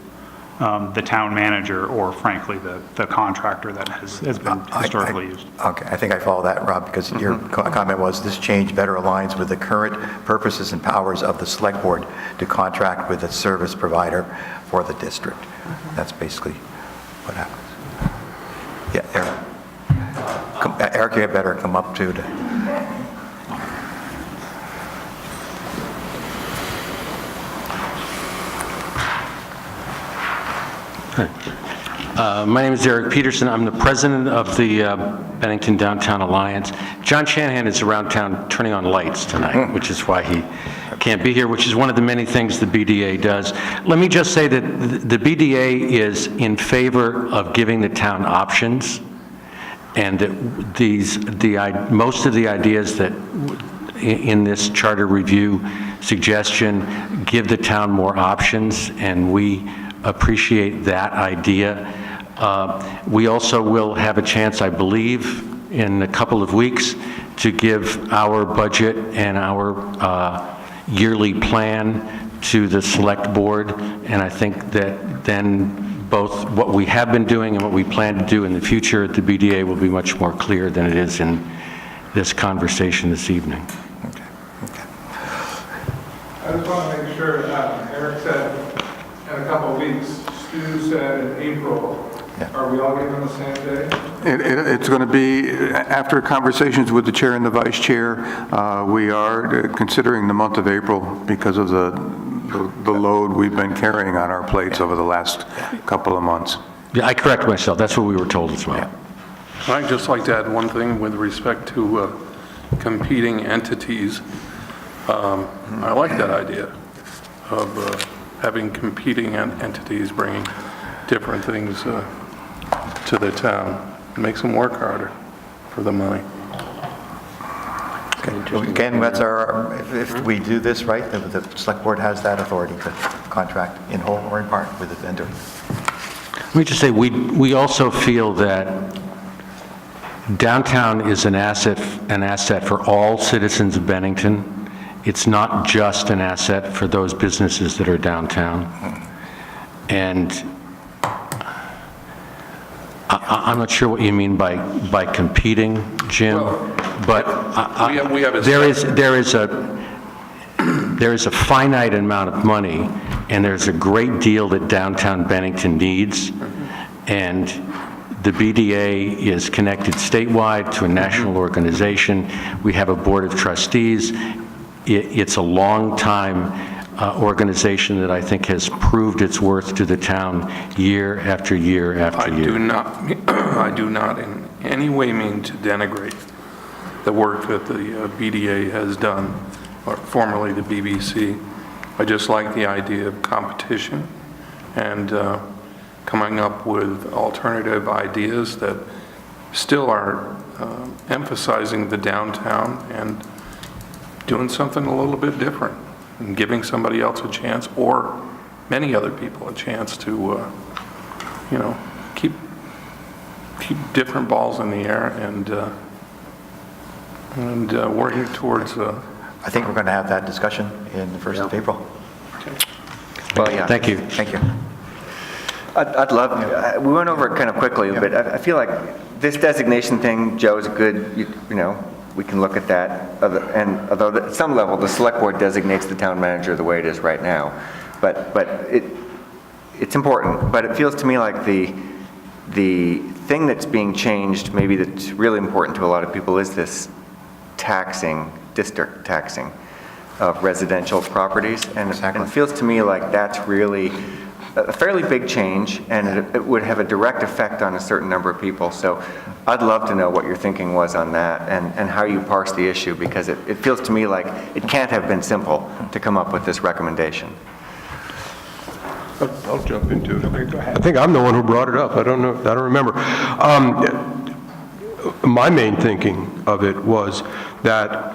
the town manager or frankly the contractor that has been historically used. Okay, I think I follow that, Rob, because your comment was this change better aligns with the current purposes and powers of the select board to contract with a service provider for the district. That's basically what happens. Yeah, Eric. Eric, you had better come up too. My name is Eric Peterson. I'm the president of the Bennington Downtown Alliance. John Shanahan is around town turning on lights tonight, which is why he can't be here, which is one of the many things the BDA does. Let me just say that the BDA is in favor of giving the town options, and that most of the ideas that in this charter review suggestion give the town more options, and we appreciate that idea. We also will have a chance, I believe, in a couple of weeks to give our budget and our yearly plan to the select board, and I think that then both what we have been doing and what we plan to do in the future at the BDA will be much more clear than it is in this conversation this evening. I just want to make sure, Eric said in a couple of weeks, Stu said in April. Yeah. Are we all getting on the same day? It's going to be, after conversations with the chair and the vice chair, we are considering the month of April because of the load we've been carrying on our plates over the last couple of months. Yeah, I correct myself. That's what we were told as well. Yeah. I'd just like to add one thing with respect to competing entities. I like that idea of having competing entities bringing different things to the town. It makes them work harder for the money. Okay. Again, that's if we do this right, the select board has that authority to contract in whole or in part with the vendor. Let me just say, we also feel that downtown is an asset for all citizens of Bennington. It's not just an asset for those businesses that are downtown. And I'm not sure what you mean by competing, Jim, but we have a- there is a finite amount of money, and there's a great deal that downtown Bennington needs, and the BDA is connected statewide to a national organization. We have a board of trustees. It's a long-time organization that I think has proved its worth to the town year after year after year. I do not in any way mean to denigrate the work that the BDA has done, or formerly the BBC. I just like the idea of competition and coming up with alternative ideas that still are emphasizing the downtown and doing something a little bit different and giving somebody else a chance, or many other people a chance to, keep different balls in the air and working towards. I think we're going to have that discussion in the 1st of April. Well, yeah. Thank you. Thank you. I'd love, we went over it kind of quickly, but I feel like this designation thing, Joe, is good, we can look at that. And although at some level, the select board designates the town manager the way it is right now. But it's important. But it feels to me like the thing that's being changed, maybe that's really important to a lot of people, is this district taxing of residential properties. And it feels to me like that's really a fairly big change, and it would have a direct effect on a certain number of people. So I'd love to know what your thinking was on that and how you parse the issue, because it feels to me like it can't have been simple to come up with this recommendation. I'll jump into it. Okay, go ahead. I think I'm the one who brought it up. I don't know. I don't remember. My main thinking of it was that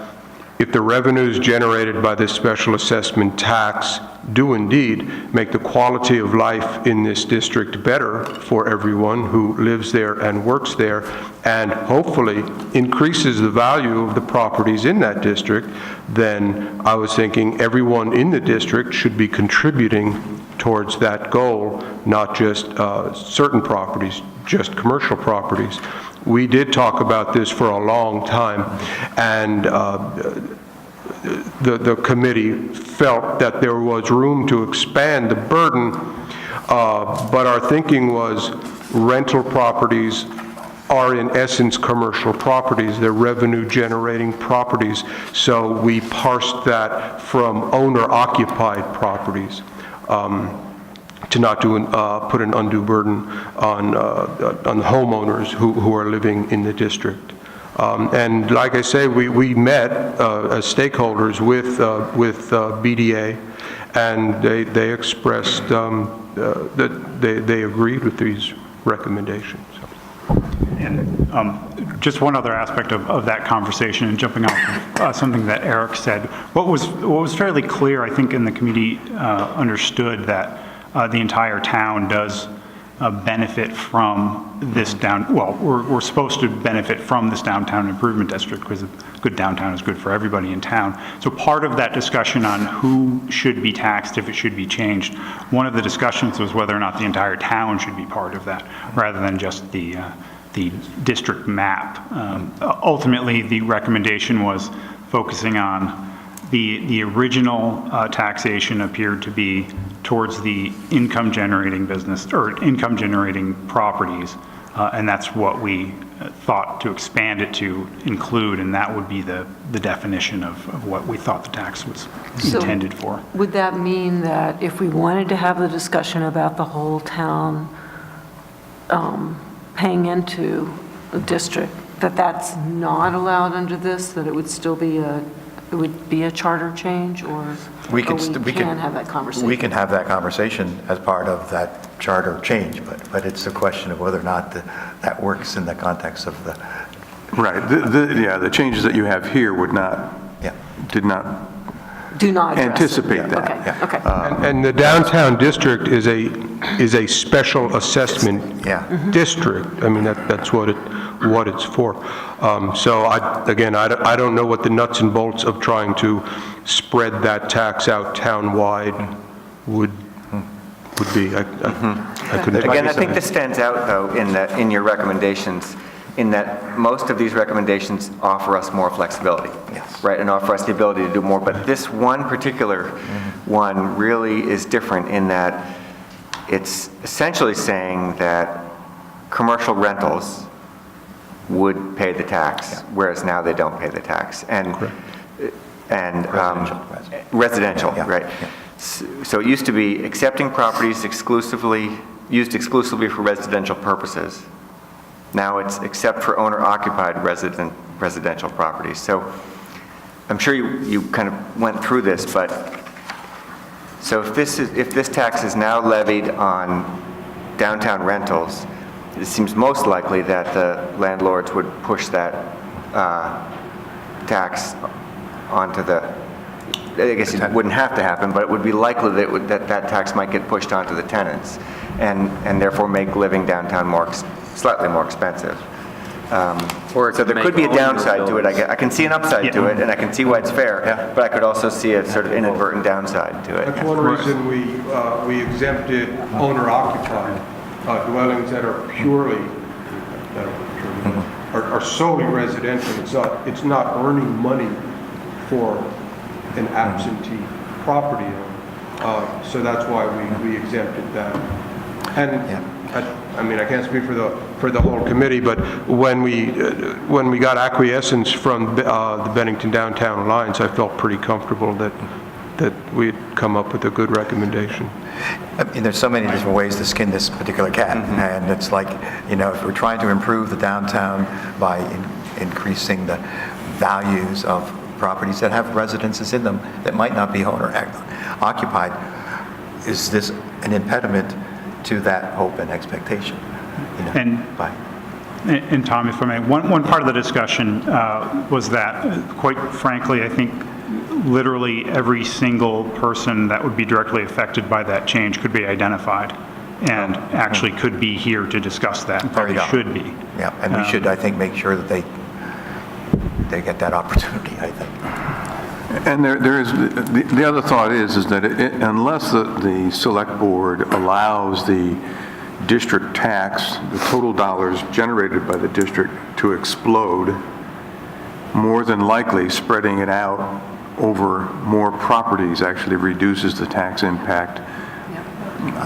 if the revenues generated by this special assessment tax do indeed make the quality of life in this district better for everyone who lives there and works there, and hopefully increases the value of the properties in that district, then I was thinking everyone in the district should be contributing towards that goal, not just certain properties, just commercial properties. We did talk about this for a long time, and the committee felt that there was room to expand the burden, but our thinking was rental properties are in essence commercial properties. They're revenue-generating properties, so we parsed that from owner-occupied properties. To not put an undue burden on homeowners who are living in the district. And like I say, we met as stakeholders with BDA, and they expressed that they agreed with these recommendations. And just one other aspect of that conversation, and jumping off of something that Eric said, what was fairly clear, I think, in the committee understood that the entire town does benefit from this we're supposed to benefit from this downtown improvement district, because a good downtown is good for everybody in town. So part of that discussion on who should be taxed, if it should be changed, one of the discussions was whether or not the entire town should be part of that, rather than just the district map. Ultimately, the recommendation was focusing on the original taxation appeared to be towards the income-generating business, or income-generating properties, and that's what we thought to expand it to include, and that would be the definition of what we thought the tax was intended for. Would that mean that if we wanted to have the discussion about the whole town paying into the district, that that's not allowed under this, that it would still be a charter change, or we can have that conversation? We can have that conversation as part of that charter change, but it's a question of whether or not that works in the context of the... Right. The changes that you have here did not do not anticipate that. Okay. Yeah. Okay. And the downtown district is a special assessment district. I mean, that's what it's for. So I don't know what the nuts and bolts of trying to spread that tax out town-wide would be. couldn't. Again, I think this stands out, though, in your recommendations, in that most of these recommendations offer us more flexibility. Yes. Right, and offer us the ability to do more. But this one particular one really is different in that it's essentially saying that commercial rentals would pay the tax, whereas now they don't pay the tax. And residential, Yeah. right. Yeah. So it used to be accepting properties used exclusively for residential purposes. Now it's except for owner-occupied residential properties. So I'm sure you kind of went through this, but so if this tax is now levied on downtown rentals, it seems most likely that the landlords would push that tax onto the, I guess it wouldn't have to happen, but it would be likely that that tax might get pushed onto the tenants and therefore make living downtown slightly more expensive. So there could be a downside to it. I can see an upside to it, and I can see why it's fair, but I could also see a sort of inadvertent downside to it. That's one reason we exempted owner-occupied dwellings that are purely, are solely residential. It's not earning money for an absentee property owner. So that's why we exempted that. And I mean, I can't speak for the whole committee, but when we got acquiescence from the Bennington Downtown Alliance, I felt pretty comfortable that we'd come up with a good recommendation. I mean, there's so many different ways to skin this particular cat, and it's like, if we're trying to improve the downtown by increasing the values of properties that have residences in them that might not be owner-occupied, is this an impediment to that hope and expectation? And Tom, if I may, one part of the discussion was that, quite frankly, I think literally every single person that would be directly affected by that change could be identified and actually could be here to discuss that, and probably should be. Yeah, and we should, I think, make sure that they get that opportunity, I think. And there is, the other thought is that unless the select board allows the district tax, the total dollars generated by the district to explode, more than likely spreading it out over more properties actually reduces the tax impact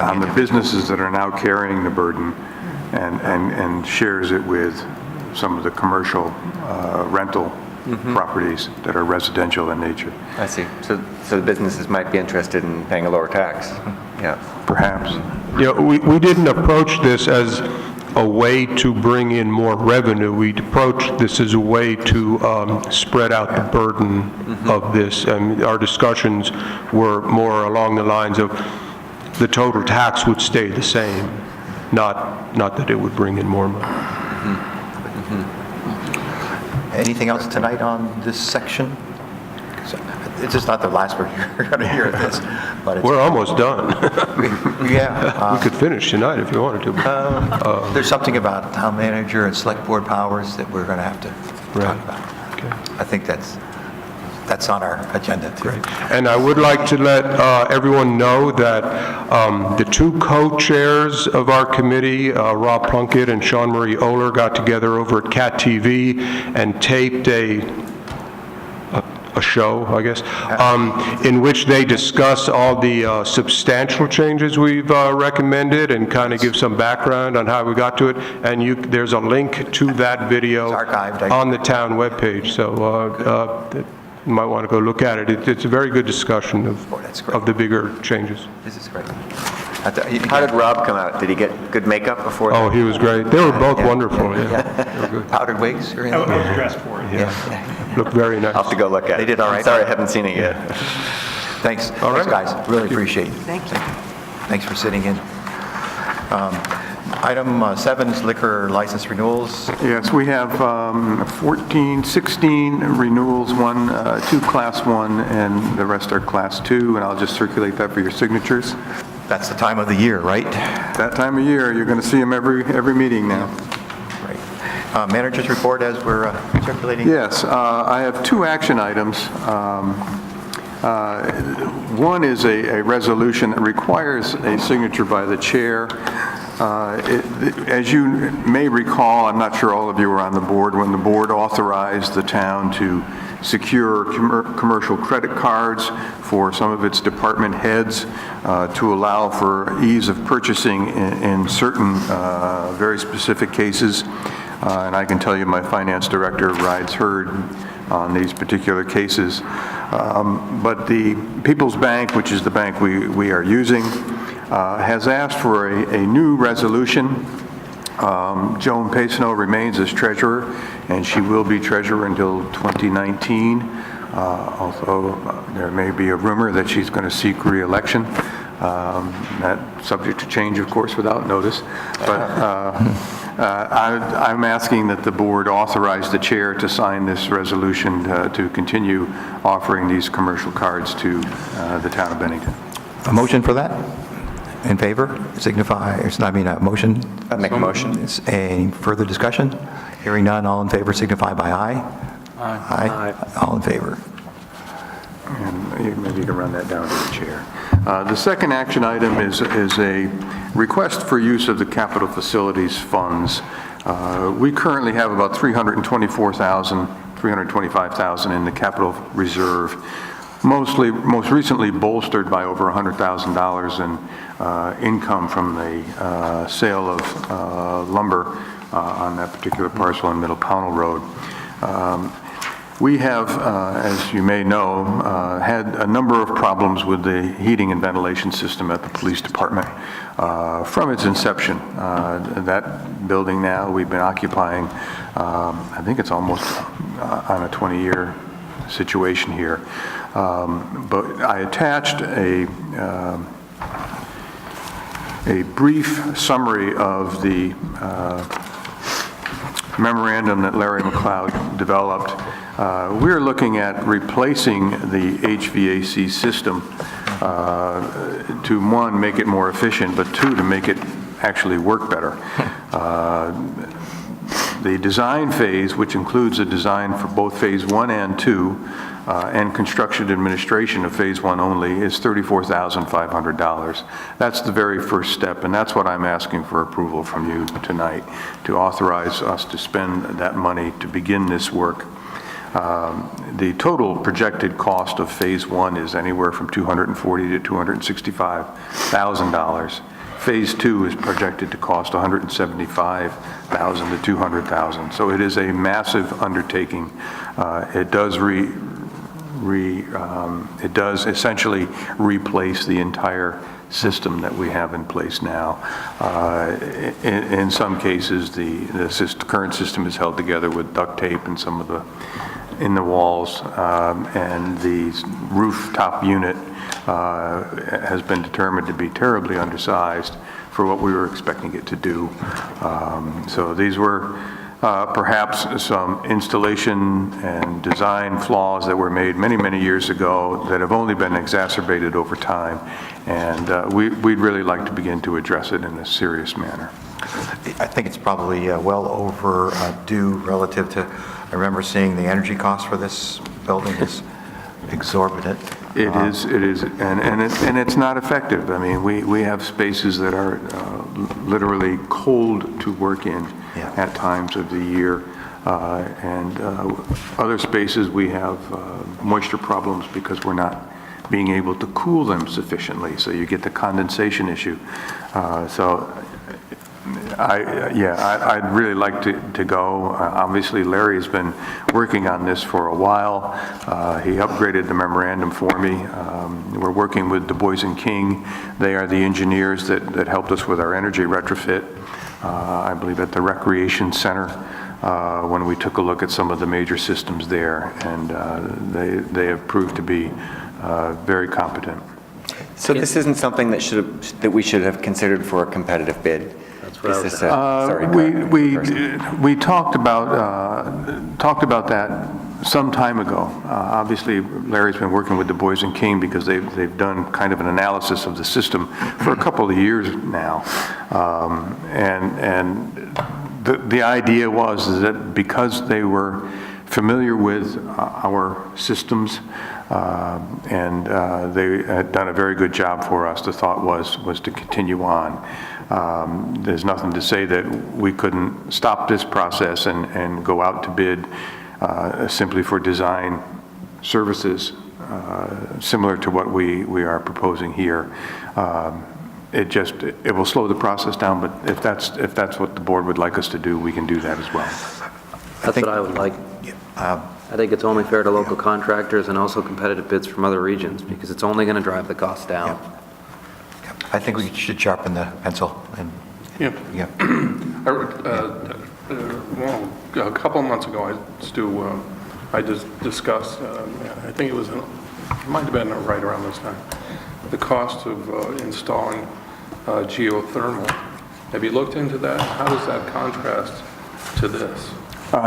on the businesses that are now carrying the burden and shares it with some of the commercial rental properties that are residential in nature. I see. So the businesses might be interested in paying a lower tax. Yeah. Perhaps. We didn't approach this as a way to bring in more revenue. We approached this as a way to spread out the burden of this. And our discussions were more along the lines of the total tax would stay the same, not that it would bring in more money. Anything else tonight on this section? It's just not the last we're going to hear this, but We're almost done. yeah. We could finish tonight if you wanted to. There's something about town manager and select board powers that we're going to have to talk about. Okay. I think that's on our agenda too. And I would like to let everyone know that the two co-chairs of our committee, Rob Plunkett and Sean Marie Oler, got together over at Cat TV and taped a show, I guess, in which they discuss all the substantial changes we've recommended and kind of give some background on how we got to it. And there's a link to that video on the town webpage, so you might want to go look at it. It's a very good discussion of the bigger changes. This is great. How did Rob come out? Did he get good makeup before? Oh, he was great. They were both wonderful. They were good. Powdered wigs? Or anything? I was dressed for it. Yeah. Looked very nice. I'll have to go look at it. They did all right. Sorry, I haven't seen it yet. Thanks. All right. Thanks, guys. Really appreciate it. Thank you. Thanks for sitting in. Item 7 is liquor license renewals. Yes, we have 16 renewals, 2 Class 1, and the rest are Class 2, and I'll just circulate that for your signatures. That's the time of the year, right? That time of year, you're going to see them every meeting now. Great. Manager's report as we're circulating? Yes, I have 2 action items. One is a resolution that requires a signature by the chair As you may recall, I'm not sure all of you were on the board, when the board authorized the town to secure commercial credit cards for some of its department heads to allow for ease of purchasing in certain very specific cases. And I can tell you my finance director rides herd on these particular cases. But the People's Bank, which is the bank we are using, has asked for a new resolution. Joan Pasno remains as treasurer, and she will be treasurer until 2019, although there may be a rumor that she's going to seek re-election. That's subject to change, of course, without notice. But I'm asking that the board authorize the chair to sign this resolution to continue offering these commercial cards to the town of Bennington. A motion for that? In favor? Signify, a motion? I'd make a motion. Any further discussion? Hearing none, all in favor signify by aye. Aye. All in favor. And maybe you can run that down to the chair. The second action item is a request for use of the capital facilities funds. We currently have about $325,000 in the capital reserve, most recently bolstered by over $100,000 in income from the sale of lumber on that particular parcel on Middle Pownell Road. We have, as you may know, had a number of problems with the heating and ventilation system at the police department from its inception. That building now we've been occupying, I think it's almost on a 20-year situation here. But I attached a brief summary of the memorandum that Larry McLeod developed. We're looking at replacing the HVAC system to, one, make it more efficient, but two, to make it actually work better. The design phase, which includes a design for both phase 1 and 2, and construction administration of phase 1 only, is $34,500. That's the very first step, and that's what I'm asking for approval from you tonight, to authorize us to spend that money to begin this work. The total projected cost of phase 1 is anywhere from $240,000 to $265,000. Phase 2 is projected to cost $175,000 to $200,000. So it is a massive undertaking. It does essentially replace the entire system that we have in place now. In some cases, the current system is held together with duct tape and some of the in the walls, and the rooftop unit has been determined to be terribly undersized for what we were expecting it to do. So these were perhaps some installation and design flaws that were made many, many years ago that have only been exacerbated over time, and we'd really like to begin to address it in a serious manner. I think it's probably well overdue relative to, I remember seeing the energy cost for this building is exorbitant. It is, and it's not effective. I mean, we have spaces that are literally cold to work in at times of the year, and other spaces we have moisture problems because we're not being able to cool them sufficiently, so you get the condensation issue. I'd really like to go. Obviously, Larry has been working on this for a while. He upgraded the memorandum for me. We're working with Du Bois & King. They are the engineers that helped us with our energy retrofit, I believe at the Recreation Center, when we took a look at some of the major systems there, and they have proved to be very competent. So this isn't something that we should have considered for a competitive bid? We talked about that some time ago. Obviously, Larry's been working with Du Bois & King because they've done kind of an analysis of the system for a couple of years now, and the idea was that because they were familiar with our systems, and they had done a very good job for us. The thought was to continue on. There's nothing to say that we couldn't stop this process and go out to bid simply for design services, similar to what we are proposing here. It will slow the process down, but if that's what the board would like us to do, we can do that as well. That's what I would like. I think it's only fair to local contractors and also competitive bids from other regions, because it's only going to drive the cost down. I think we should sharpen the pencil and, Yeah. Well, a couple of months ago, Stu, I just discussed, I think it might have been right around this time, the cost of installing geothermal. Have you looked into that? How does that contrast to this?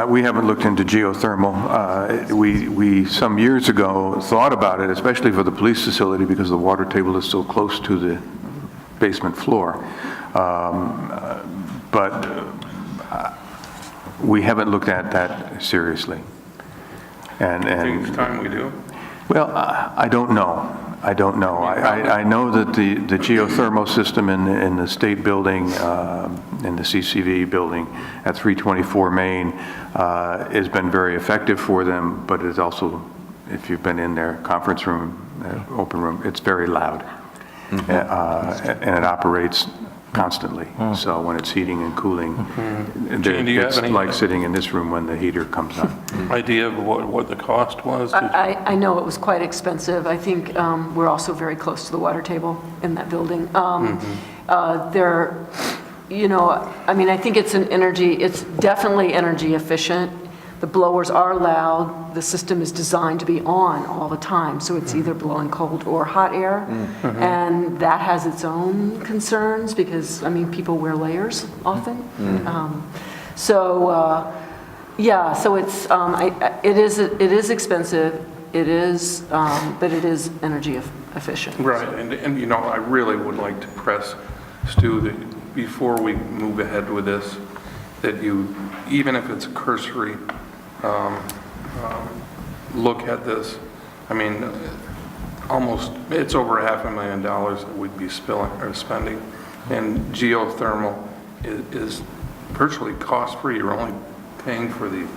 We haven't looked into geothermal. We some years ago thought about it, especially for the police facility, because the water table is so close to the basement floor. But we haven't looked at that seriously. I think it's time we do. Well, I don't know. I don't know. I know that the geothermal system in the state building, in the CCV building at 324 Main, has been very effective for them, but it's also, if you've been in their conference room, open room, it's very loud. Mm-hmm. And it operates constantly. So when it's heating and cooling, Jane, do you it's have any like sitting in this room when the heater comes on. idea of what the cost was? I know it was quite expensive. I think we're also very close to the water table in that building. There, I mean, I think it's definitely energy efficient. The blowers are loud. The system is designed to be on all the time, so it's either blowing cold or hot air. And that has its own concerns because, I mean, people wear layers often. Yeah, so it is expensive. It is, but it is energy efficient. Right, and I really would like to press Stu that before we move ahead with this, that you, even if it's a cursory look at this. I mean, it's over $500,000 that we'd be spending, and geothermal is virtually cost-free. You're only paying for the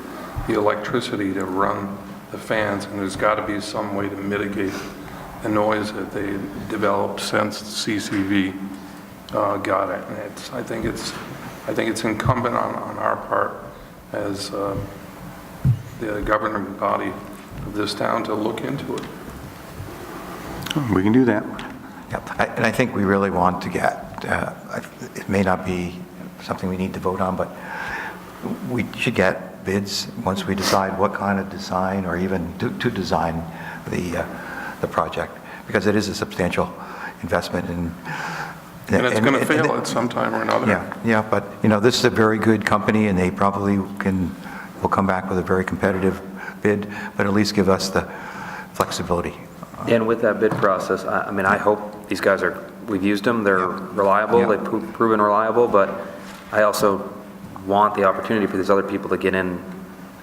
electricity to run the fans, and there's got to be some way to mitigate the noise that they developed since CCV got it. And I think it's incumbent on our part as the governing body of this town to look into it. We can do that. yeah, and I think we really want to get, it may not be something we need to vote on, but we should get bids once we decide what kind of design or even to design the project, because it is a substantial investment in. And it's going to fail at some time or another. Yeah, but this is a very good company, and they probably will come back with a very competitive bid, but at least give us the flexibility. And with that bid process, I mean, I hope these guys we've used them, they're reliable, they've proven reliable, but I also want the opportunity for these other people to get in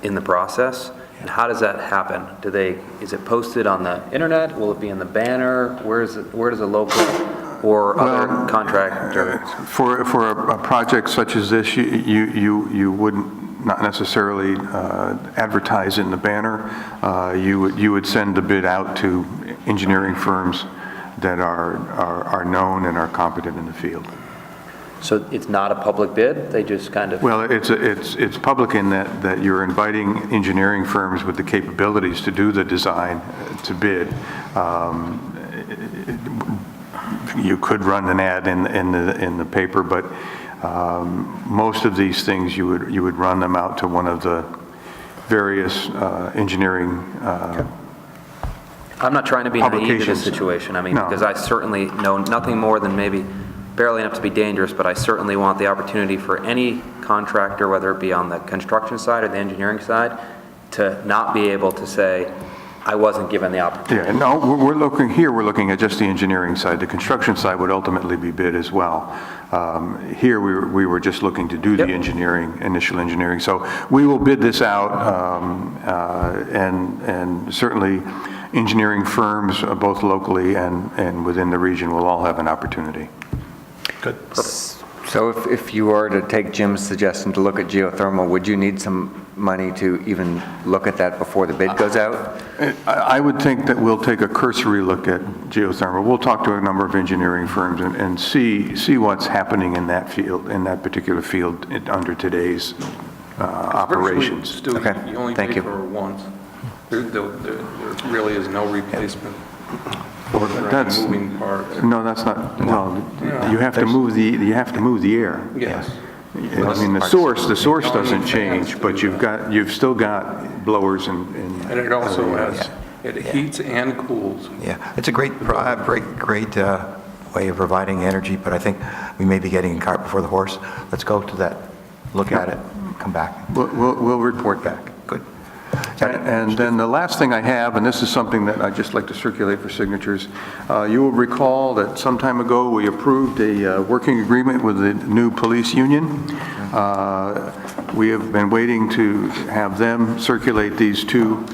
the process. And how does that happen? Is it posted on the internet? Will it be in the banner? Where does a local or other contractor? For a project such as this, you wouldn't not necessarily advertise in the banner. You would send the bid out to engineering firms that are known and are competent in the field. So it's not a public bid? They just kind of... Well, it's public in that you're inviting engineering firms with the capabilities to do the design to bid. You could run an ad in the paper, but most of these things you would run them out to one of the various engineering I'm not trying to be naive to this situation. I mean, because I certainly know nothing more than maybe barely enough to be dangerous, but I certainly want the opportunity for any contractor, whether it be on the construction side or the engineering side, to not be able to say, I wasn't given the opportunity. Yeah, no, we're looking at just the engineering side. The construction side would ultimately be bid as well. Here, we were just looking to do the initial engineering. So we will bid this out, and certainly engineering firms, both locally and within the region, will all have an opportunity. Good. So if you were to take Jim's suggestion to look at geothermal, would you need some money to even look at that before the bid goes out? I would think that we'll take a cursory look at geothermal. We'll talk to a number of engineering firms and see what's happening in that field, in that particular field, under today's operations. Stu, you only Thank pay you. for it once. There really is no replacement. That's, moving parts. no, that's not, no, you have to move the air. Yes. I mean, the source doesn't change, but you've still got blowers and. And it also has, it heats and cools. Yeah, it's a great way of providing energy, but I think we may be getting a cart before the horse. Let's go to that, look at it, come back. We'll report back. Good. And then the last thing I have, and this is something that I'd just like to circulate for signatures, you will recall that some time ago we approved a working agreement with the new police union. We have been waiting to have them circulate these two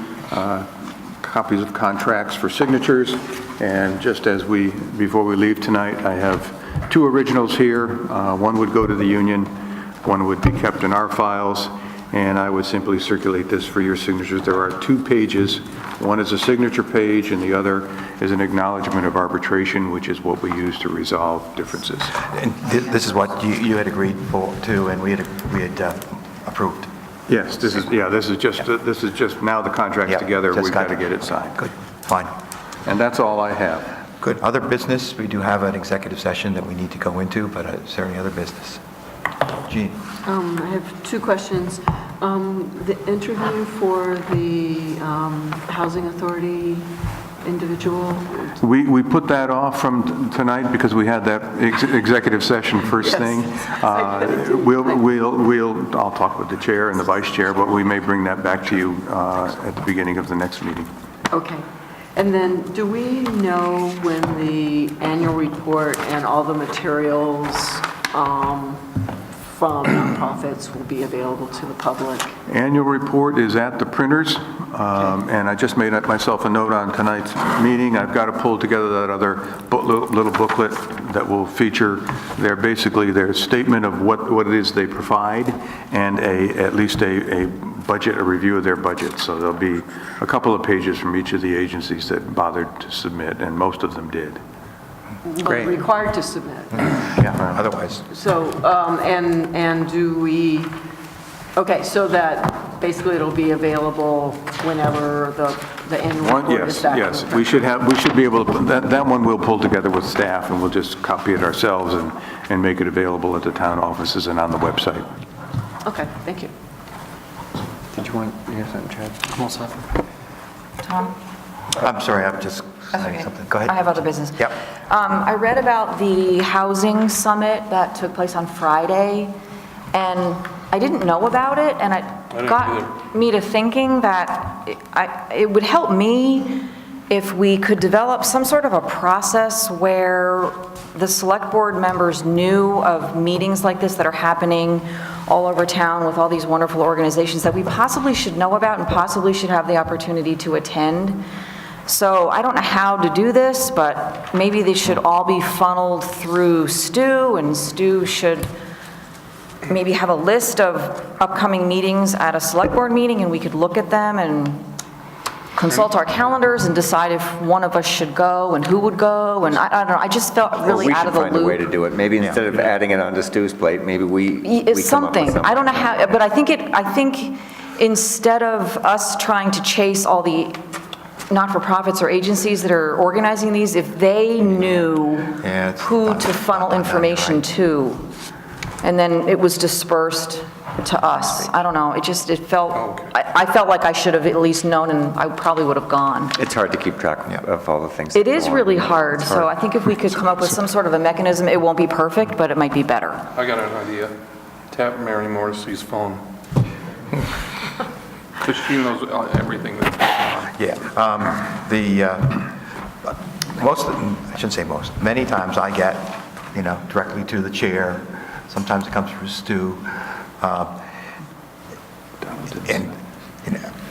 copies of contracts for signatures, and just as before we leave tonight, I have two originals here. One would go to the union, one would be kept in our files, and I would simply circulate this for your signatures. There are 2 pages. One is a signature page, and the other is an acknowledgement of arbitration, which is what we use to resolve differences. And this is what you had agreed to, and we had approved. Yes, this is just now the contract's together. We've got to get it signed. Good, fine. And that's all I have. Good. Other business, we do have an executive session that we need to go into, but is there any other business? Jean? I have 2 questions. The interview for the Housing Authority individual? We put that off from tonight because we had that executive session first thing. I'll talk with the chair and the vice chair, but we may bring that back to you at the beginning of the next meeting. Okay. And then do we know when the annual report and all the materials from nonprofits will be available to the public? Annual report is at the printers, and I just made myself a note on tonight's meeting. I've got to pull together that other little booklet that will feature basically their statement of what it is they provide, and at least a budget, a review of their budget. So there'll be a couple of pages from each of the agencies that bothered to submit, and most of them did. Great. Required to submit. Yeah, otherwise. So, and do we, okay, so that basically it'll be available whenever the annual report is back? Yes, we should be able to, that one we'll pull together with staff, and we'll just copy it ourselves and make it available at the town offices and on the website. Okay, thank you. Did you want to hear something, Chad? I'm all set. Tom? I'm sorry, I'm just That's saying okay. something. Go ahead. I have other business. Yep. I read about the housing summit that took place on Friday, and I didn't know about it, and it got me to thinking that it would help me if we could develop some sort of a process where the select board members knew of meetings like this that are happening all over town with all these wonderful organizations that we possibly should know about and possibly should have the opportunity to attend. So I don't know how to do this, but maybe they should all be funneled through Stu, and Stu should maybe have a list of upcoming meetings at a select board meeting, and we could look at them and consult our calendars and decide if one of us should go and who would go, and I don't know, I just felt really out of the loop. We should find a way to do it. Maybe instead of adding it onto Stu's plate, maybe we come up with something. I don't know how, but I think instead of us trying to chase all the not-for-profits or agencies that are organizing these, if they knew who to funnel information to, and then it was dispersed to us. I don't know, it felt, I felt like I should have at least known, and I probably would have gone. It's hard to keep track of all the things. It is really hard, so I think if we could come up with some sort of a mechanism, it won't be perfect, but it might be better. I got an idea. Tap Mary Morrissey's phone. Because she knows everything that's going on. I shouldn't say most, many times I get, directly to the chair. Sometimes it comes through Stu. And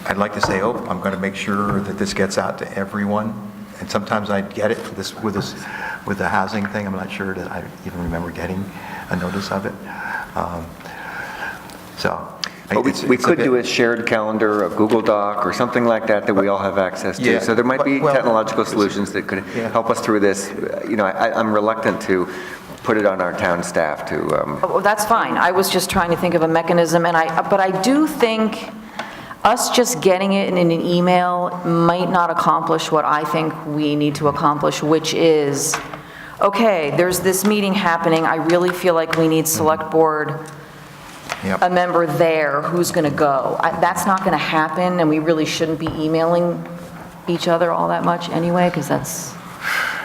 I'd like to say, I'm going to make sure that this gets out to everyone. And sometimes I get it with the housing thing. I'm not sure that I even remember getting a notice of it. So. But it's we a could bit- do a shared calendar, a Google Doc, or something like that that we all have access to. Yeah, So there might be well, technological solutions that could help us through this. You know, I'm reluctant to put it on our town staff to, Oh, that's fine. I was just trying to think of a mechanism, but I do think us just getting it in an email might not accomplish what I think we need to accomplish, which is, okay, there's this meeting happening. I really feel like we need select board, a member there, who's going to go. That's not going to happen, and we really shouldn't be emailing each other all that much anyway, because that's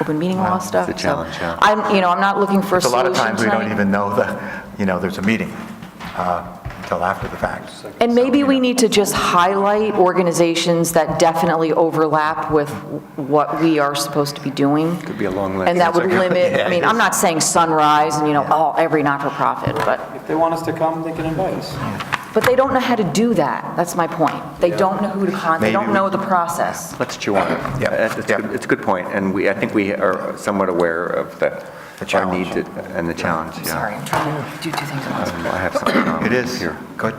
open meeting law stuff. it's a challenge, So yeah. I'm not looking for a A lot solution of times we don't tonight. even know there's a meeting until after the fact. And maybe we need to just highlight organizations that definitely overlap with what we are supposed to be doing. could be a long list. And that would limit, Yeah, I mean, I'm not saying Sunrise and, every not-for-profit, If they want us to come, they can invite us. but they don't know how to do that. That's my point. They don't know who to contact, they don't Maybe know the process. Let's chew on it. It's a good point, and I think we are somewhat aware of our challenge. need and the challenge, yeah. Sorry, I'm trying to do two things at once. I have something It is. here. Good.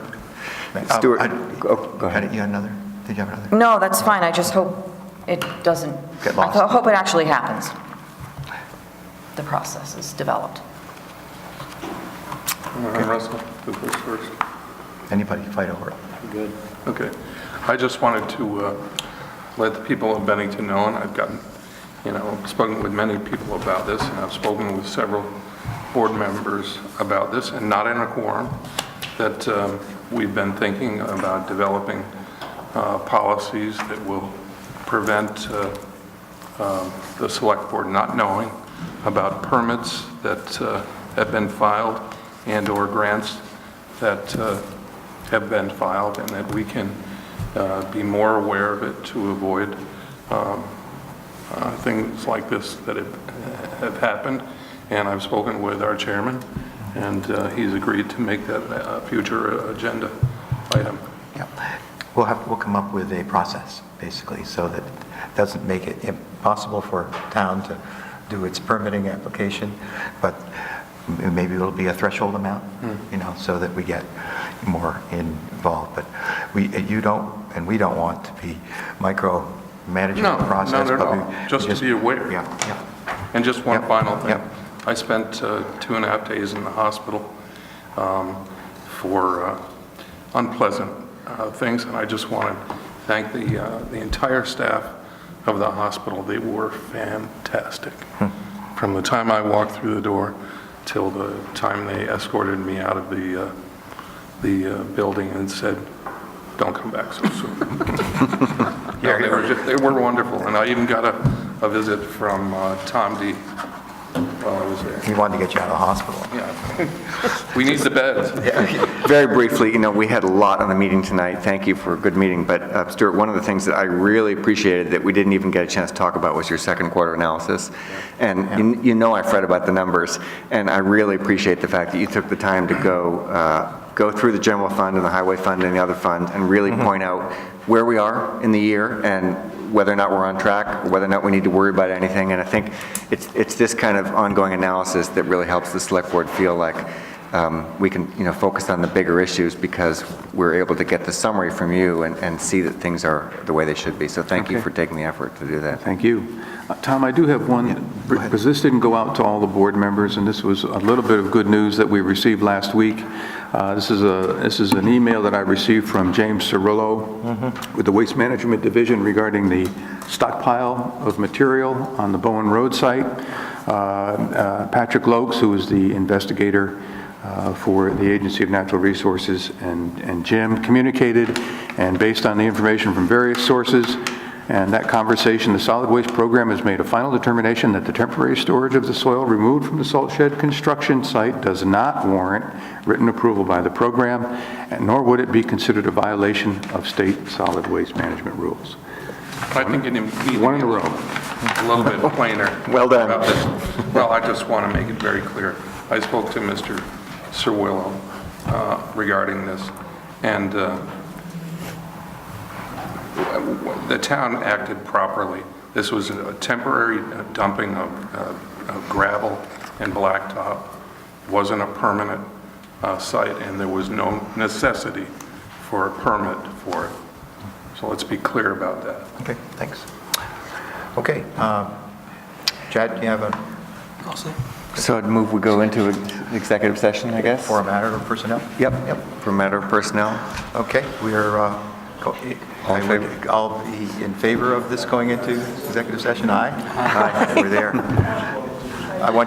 Stuart, go ahead. You had another? Did you have another? No, that's fine. I just hope it doesn't, Get lost. I hope it actually happens. The process is developed. Russell, who goes first? Anybody fight over it? Good. Okay. I just wanted to let the people of Bennington know, and I've gotten, spoken with many people about this, and I've spoken with several board members about this, and not in a quorum, that we've been thinking about developing policies that will prevent the select board not knowing about permits that have been filed and/or grants that have been filed, and that we can be more aware of it to avoid things like this that have happened. And I've spoken with our chairman, and he's agreed to make that a future agenda item. Yeah. We'll come up with a process, basically, so that it doesn't make it impossible for town to do its permitting application, but maybe it'll be a threshold amount, so that we get more involved. But we don't want to be micromanaging the process. No, but no, just to be aware. Yeah. And just one final thing. Yep. I spent 2.5 days in the hospital for unpleasant things, and I just want to thank the entire staff of the hospital. They were fantastic. From the time I walked through the door till the time they escorted me out of the building and said, "Don't come back so soon." No, they were wonderful, and I even got a visit from Tom D. while I was there. He wanted to get you out of the hospital. Yeah. We need the beds. Very briefly, we had a lot on the meeting tonight. Thank you for a good meeting. But Stuart, one of the things that I really appreciated that we didn't even get a chance to talk about was your second quarter analysis. And I've read about the numbers, and I really appreciate the fact that you took the time to go through the general fund and the highway fund and the other funds and really point out where we are in the year and whether or not we're on track, or whether or not we need to worry about anything. And I think it's this kind of ongoing analysis that really helps the select board feel like we can, focus on the bigger issues because we're able to get the summary from you and see that things are the way they should be. So thank you for taking the effort to do that. Thank you. Tom, I do have one, because this didn't go out to all the board members, and this was a little bit of good news that we received last week. This is an email that I received from James Cirillo with the Waste Management Division regarding the stockpile of material on the Bowen Road site. Patrick Lokes, who is the investigator for the Agency of Natural Resources, and Jim communicated, and based on the information from various sources and that conversation, the solid waste program has made a final determination that the temporary storage of the soil removed from the salt shed construction site does not warrant written approval by the program, and nor would it be considered a violation of state solid waste management rules. I think you need to One in a row. a little bit plainer. Well done. About this. Well, I just want to make it very clear. I spoke to Mr. Cirillo regarding this, and the town acted properly. This was a temporary dumping of gravel and blacktop wasn't a permanent site, and there was no necessity for a permit for it. So let's be clear about that. Okay, thanks. Okay, Chad, do you have a... So I'd move we go into executive session, I guess? For a matter of personnel? Yep, for a matter of personnel. Okay, we are, I'll be in favor of this going into executive session. Aye? Aye. We're there. I want